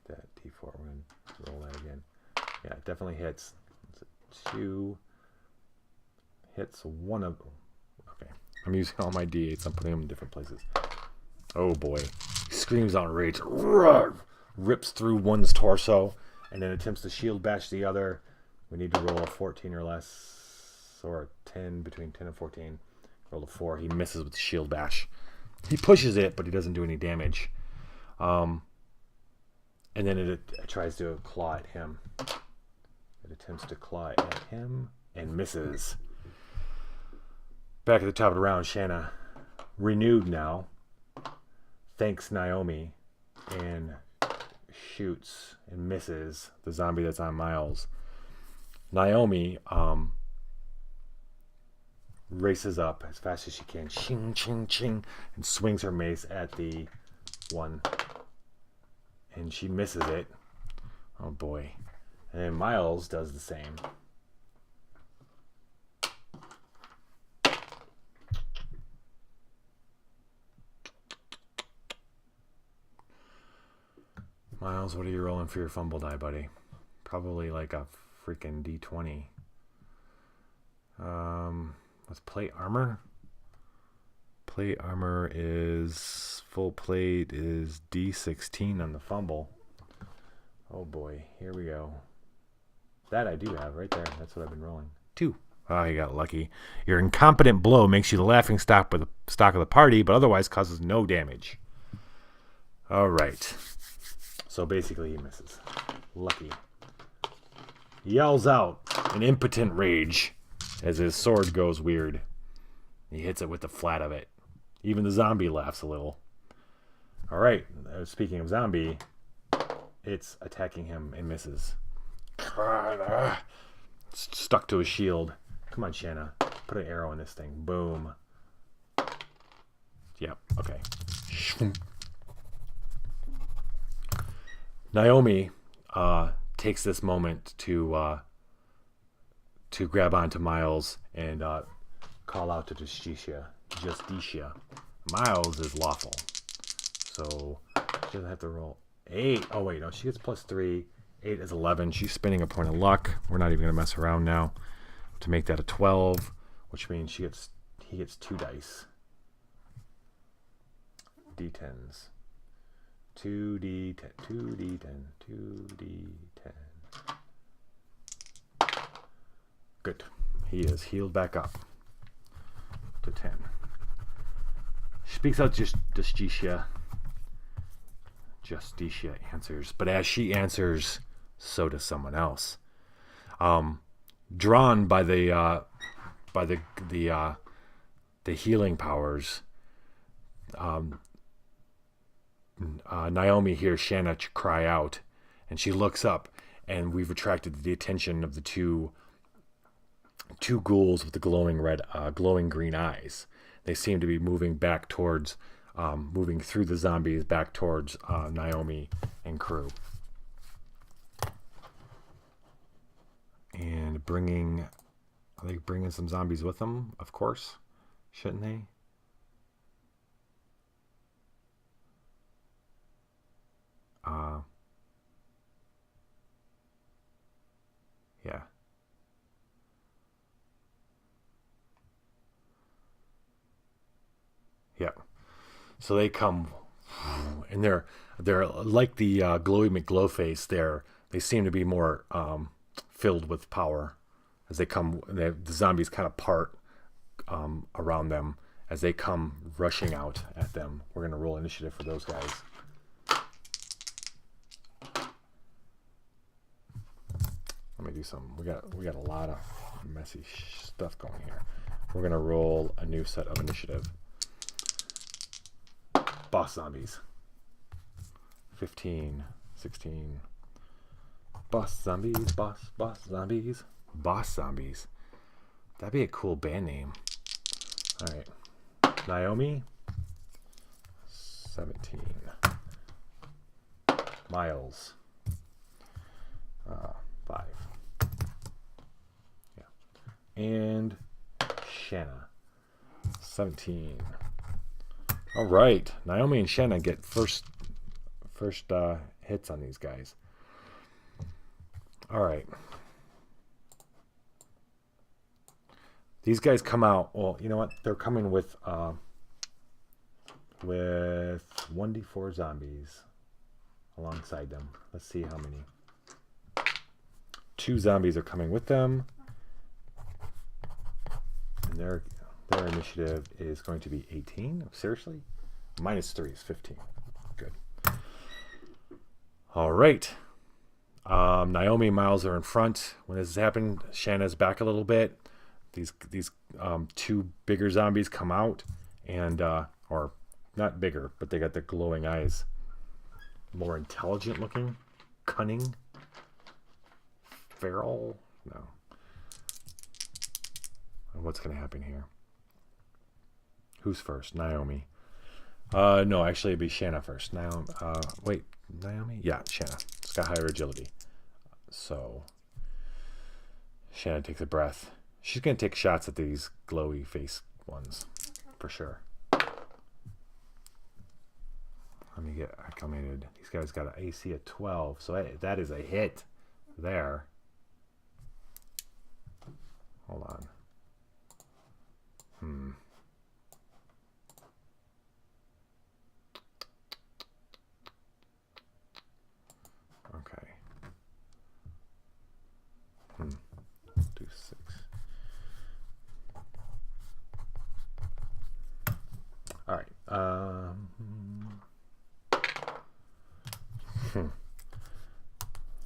that D4. We're going to roll that again. Yeah, it definitely hits. It's a 2. Hits one of them. Okay. I'm using all my D8s. I'm putting them in different places. Oh boy. He screams out in rage. Rips through one's torso and then attempts to shield bash the other. We need to roll a 14 or less, or a 10, between 10 and 14. Roll a 4. He misses with the shield bash. He pushes it, but he doesn't do any damage. And then it tries to claw at him. It attempts to claw at him and misses. Back at the top of the round, Shanna, renewed now, thanks Naomi, and shoots and misses the zombie that's on Miles. Naomi races up as fast as she can, ching, ching, ching, and swings her mace at the one. And she misses it. Oh boy. And then Miles does the same. Miles, what are you rolling for your fumble die, buddy? Probably like a freaking D20. Let's plate armor. Plate armor is full plate is D16 on the fumble. Oh boy, here we go. That I do have right there. That's what I've been rolling. 2. Oh, you got lucky. Your incompetent blow makes you the laughing stock of the party, but otherwise causes no damage. All right. So basically he misses. Lucky. Yells out in impotent rage as his sword goes weird. He hits it with the flat of it. Even the zombie laughs a little. All right. Speaking of zombie, it's attacking him and misses. Stuck to his shield. Come on, Shanna. Put an arrow in this thing. Boom. Yep. Okay. Naomi takes this moment to grab onto Miles and call out to Justicia. Miles is lawful, so she doesn't have to roll 8. Oh wait, no, she gets +3. 8 is 11. She's spending a point of luck. We're not even gonna mess around now to make that a 12, which means he gets 2 dice. D10s. 2d10, 2d10, 2d10. Good. He is healed back up to 10. Speaks out Justicia. Justicia answers, but as she answers, so does someone else. Drawn by the healing powers, Naomi hears Shanna cry out, and she looks up, and we've attracted the attention of the two ghouls with the glowing green eyes. They seem to be moving back towards, moving through the zombies back towards Naomi and crew, and are they bringing some zombies with them? Of course, shouldn't they? Yeah. Yeah. So they come, and they're like the Glowy McGlowface. They seem to be more filled with power as they come. The zombies kind of part around them as they come rushing out at them. We're gonna roll initiative for those guys. Let me do something. We got a lot of messy stuff going here. We're gonna roll a new set of initiative. Boss zombies. 15, 16. Boss zombies, boss zombies. Boss zombies. That'd be a cool band name. All right. Naomi. 17. Miles. 5. Yeah. And Shanna. 17. All right. Naomi and Shanna get first hits on these guys. All right. These guys come out. Well, you know what? They're coming with 1d4 zombies alongside them. Let's see how many. 2 zombies are coming with them, and their initiative is going to be 18. Seriously? -3 is 15. Good. All right. Naomi and Miles are in front. When this has happened, Shanna's back a little bit. These two bigger zombies come out, and or not bigger, but they got the glowing eyes. More intelligent looking, cunning, feral. No. What's gonna happen here? Who's first? Naomi. No, actually it'd be Shanna first. Naomi. Wait, Naomi? Yeah, Shanna. It's got higher agility. So Shanna takes a breath. She's gonna take shots at these glowy face ones, for sure. Let me get acclimated. These guys got an AC of 12, so that is a hit there. Hold on. Okay. Do 6. All right.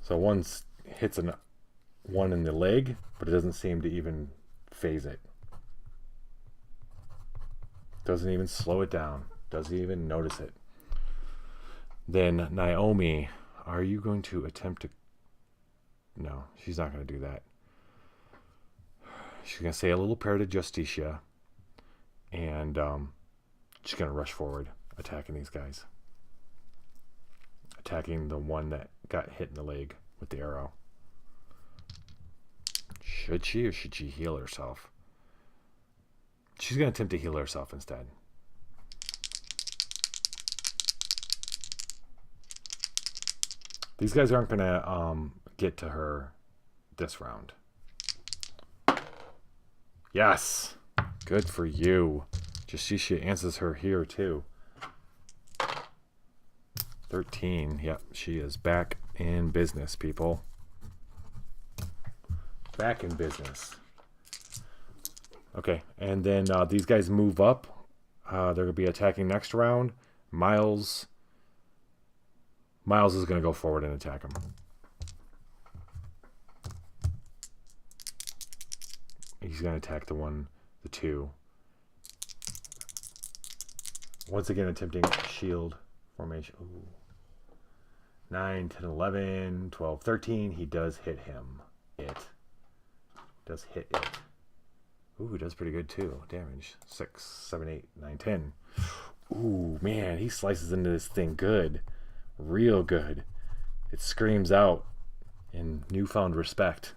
So one hits one in the leg, but it doesn't seem to even phase it. Doesn't even slow it down. Doesn't even notice it. Then Naomi, are you going to attempt to... No, she's not going to do that. She's going to say a little prayer to Justicia, and she's going to rush forward, attacking these guys. Attacking the one that got hit in the leg with the arrow. Should she, or should she heal herself? She's going to attempt to heal herself instead. These guys aren't going to get to her this round. Yes! Good for you. Justicia answers her here too. 13. Yep, she is back in business, people. Back in business. Okay, and then these guys move up. They're going to be attacking next round. Miles is going to go forward and attack him. He's going to attack the two. Once again, attempting shield formation. Ooh. 9, 10, 11, 12, 13. He does hit him. Does hit it. Ooh, he does pretty good too. Damage. 6, 7, 8, 9, 10. Ooh, man, he slices into this thing good. Real good. It screams out in newfound respect.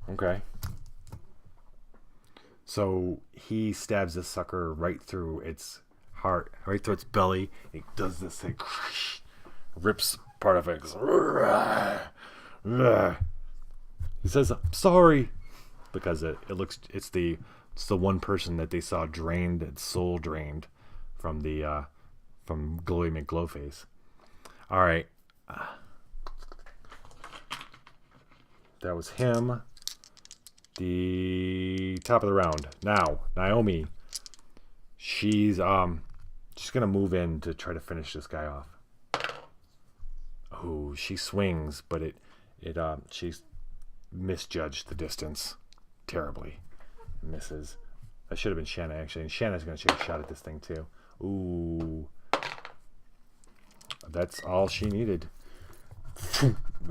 Okay. So he stabs this sucker right through its heart, right through its belly. It does this thing. Rips part of it. He says, "I'm sorry," because it's the one person that they saw drained, its soul drained from the from Glowy McGlowface. All right, that was him. The top of the round. Now Naomi, she's gonna move in to try to finish this guy off. Oh, she swings, but she's misjudged the distance terribly. Misses. That should have been Shanna, actually. And Shanna's going to take a shot at this thing, too. Ooh. That's all she needed.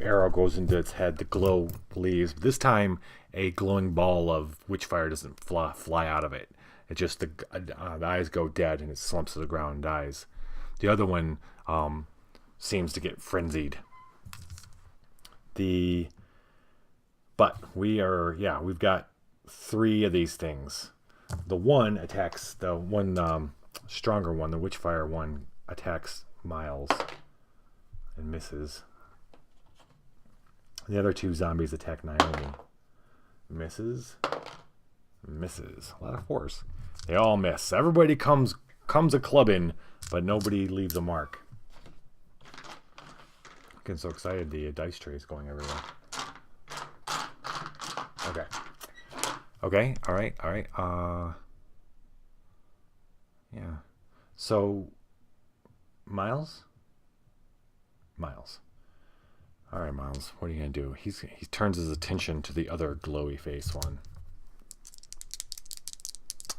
Arrow goes into its head. The glow leaves. This time, a glowing ball of witchfire doesn't fly out of it. It just, the eyes go dead, and it slumps to the ground and dies. The other one seems to get frenzied. But we've got 3 of these things. The one attacks, the one stronger one, the witchfire one, attacks Miles and misses. The other 2 zombies attack Naomi. Misses. A lot of force. They all miss. Everybody comes a clubbing, but nobody leaves a mark. I'm getting so excited, the dice tray is going everywhere. Okay, all right. Yeah. So, Miles. All right, Miles. What are you gonna do? He turns his attention to the other glowy face one.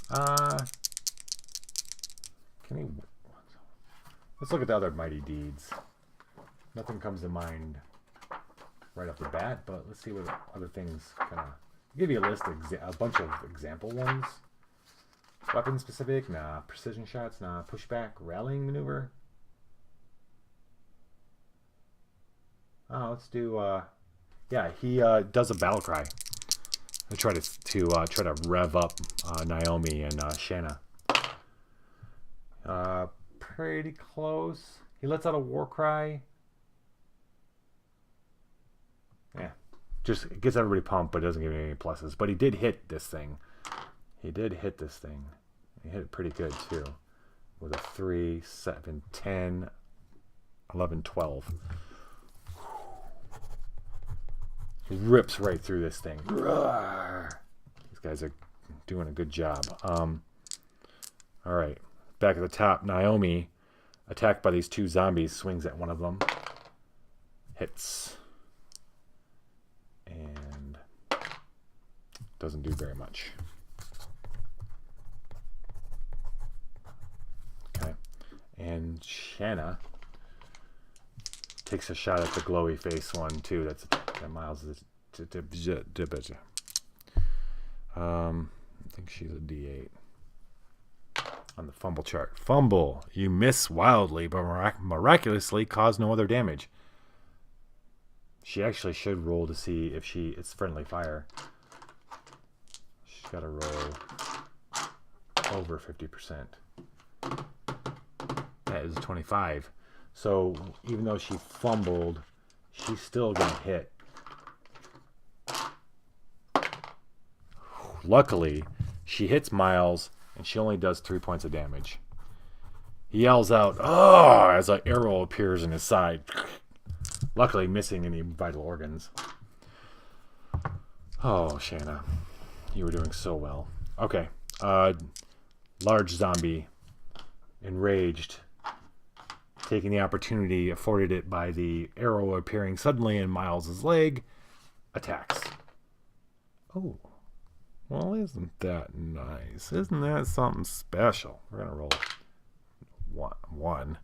Can he? Let's look at the other mighty deeds. Nothing comes to mind right off the bat, but let's see what other things kind of give you a list, a bunch of example ones. Weapon specific, nah. Precision shots, nah. Pushback, rallying maneuver. Oh, let's do. Yeah, he does a battle cry. I try to rev up Naomi and Shanna. Pretty close. He lets out a war cry. Yeah, just gets everybody pumped, but doesn't give any pluses. But he did hit this thing. He hit it pretty good too, with a 3, 7, 10, 11, 12. He rips right through this thing. These guys are doing a good job. All right, back at the top, Naomi, attacked by these 2 zombies, swings at one of them, hits, and doesn't do very much. Okay, and Shanna takes a shot at the glowy face one too. That Miles is. I think she's a D8 on the fumble chart. Fumble. You miss wildly, but miraculously cause no other damage. She actually should roll to see if it's friendly fire. She's got to roll over 50%. That is a 25. So even though she fumbled, she's still going to hit. Luckily, she hits Miles, and she only does 3 points of damage. He yells out, "Oh!" as an arrow appears in his side. Luckily, missing any vital organs. Oh, Shanna. You were doing so well. Okay. Large zombie. Enraged. Taking the opportunity afforded it by the arrow appearing suddenly in Miles' leg. Attacks. Oh. Well, isn't that nice? Isn't that something special? We're going to roll one.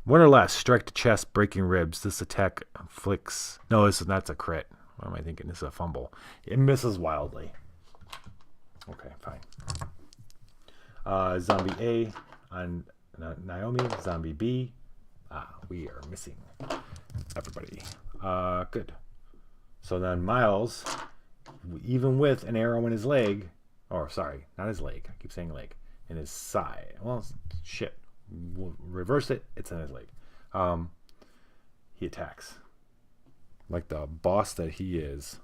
One or less. Strike the chest, breaking ribs. This attack inflicts... No, that's a crit. What am I thinking? This is a fumble. It misses wildly. Okay, fine. Zombie A on Naomi. Zombie B. We are missing everybody. Good. So then Miles... even with an arrow in his leg, or sorry, not his leg, I keep saying leg, in his side. Well, shit. We'll reverse it. It's in his leg. He attacks. Like the boss that he is.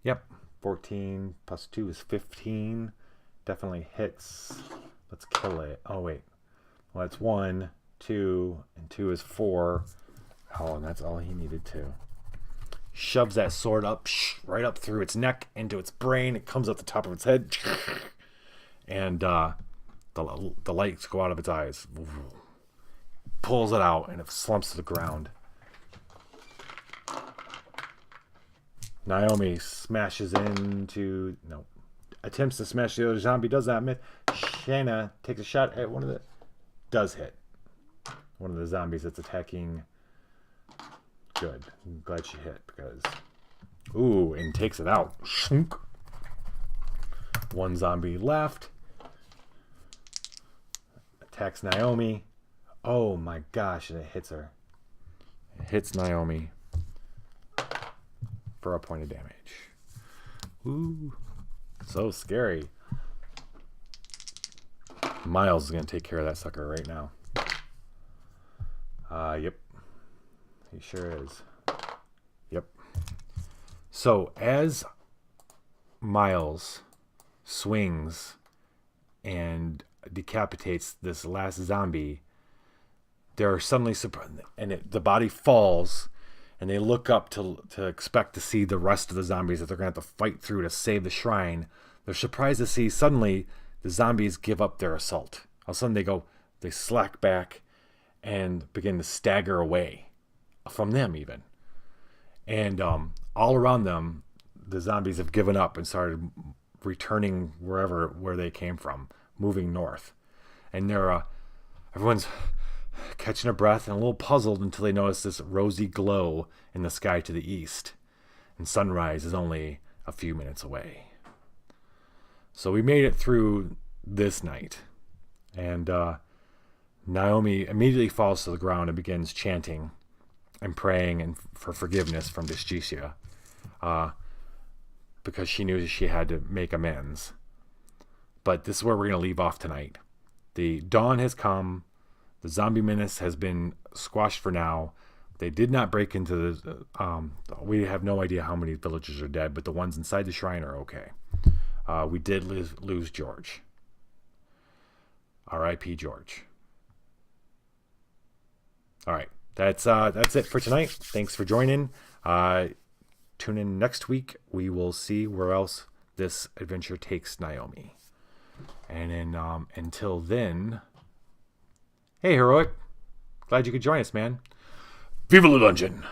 Yep. 14 plus 2 is 15. Definitely hits. Let's kill it. Oh, wait. Well, that's 1, 2, and 2 is 4. Oh, and that's all he needed to. Shoves that sword up, right up through its neck, into its brain. It comes up the top of its head. And the lights go out of its eyes. Pulls it out, and it slumps to the ground. Naomi smashes into... No. Attempts to smash the other zombie. Does not miss. Shanna takes a shot at one of the... Does hit. One of the zombies that's attacking... Good. I'm glad she hit because... Ooh, and takes it out. One zombie left. Attacks Naomi. Oh my gosh, and it hits her. It hits Naomi for a point of damage. Ooh. So scary. Miles is going to take care of that sucker right now. Yep. He sure is. Yep. So as Miles swings and decapitates this last zombie, they're suddenly surprised, and the body falls, and they look up to expect to see the rest of the zombies that they're going to have to fight through to save the shrine. They're surprised to see suddenly the zombies give up their assault. All of a sudden they slack back and begin to stagger away from them even. And all around them, the zombies have given up and started returning where they came from, moving north. And everyone's catching a breath and a little puzzled until they notice this rosy glow in the sky to the east. And sunrise is only a few minutes away. So we made it through this night. And Naomi immediately falls to the ground and begins chanting and praying for forgiveness from Deschicia, because she knew she had to make amends. But this is where we're going to leave off tonight. The dawn has come. The zombie menace has been squashed for now. They did not break into the... we have no idea how many villagers are dead, but the ones inside the shrine are okay. We did lose George. R.I.P. George. All right. That's it for tonight. Thanks for joining. Tune in next week. We will see where else this adventure takes Naomi. And then until then... Hey, Heroic. Glad you could join us, man. Viva la dungeon!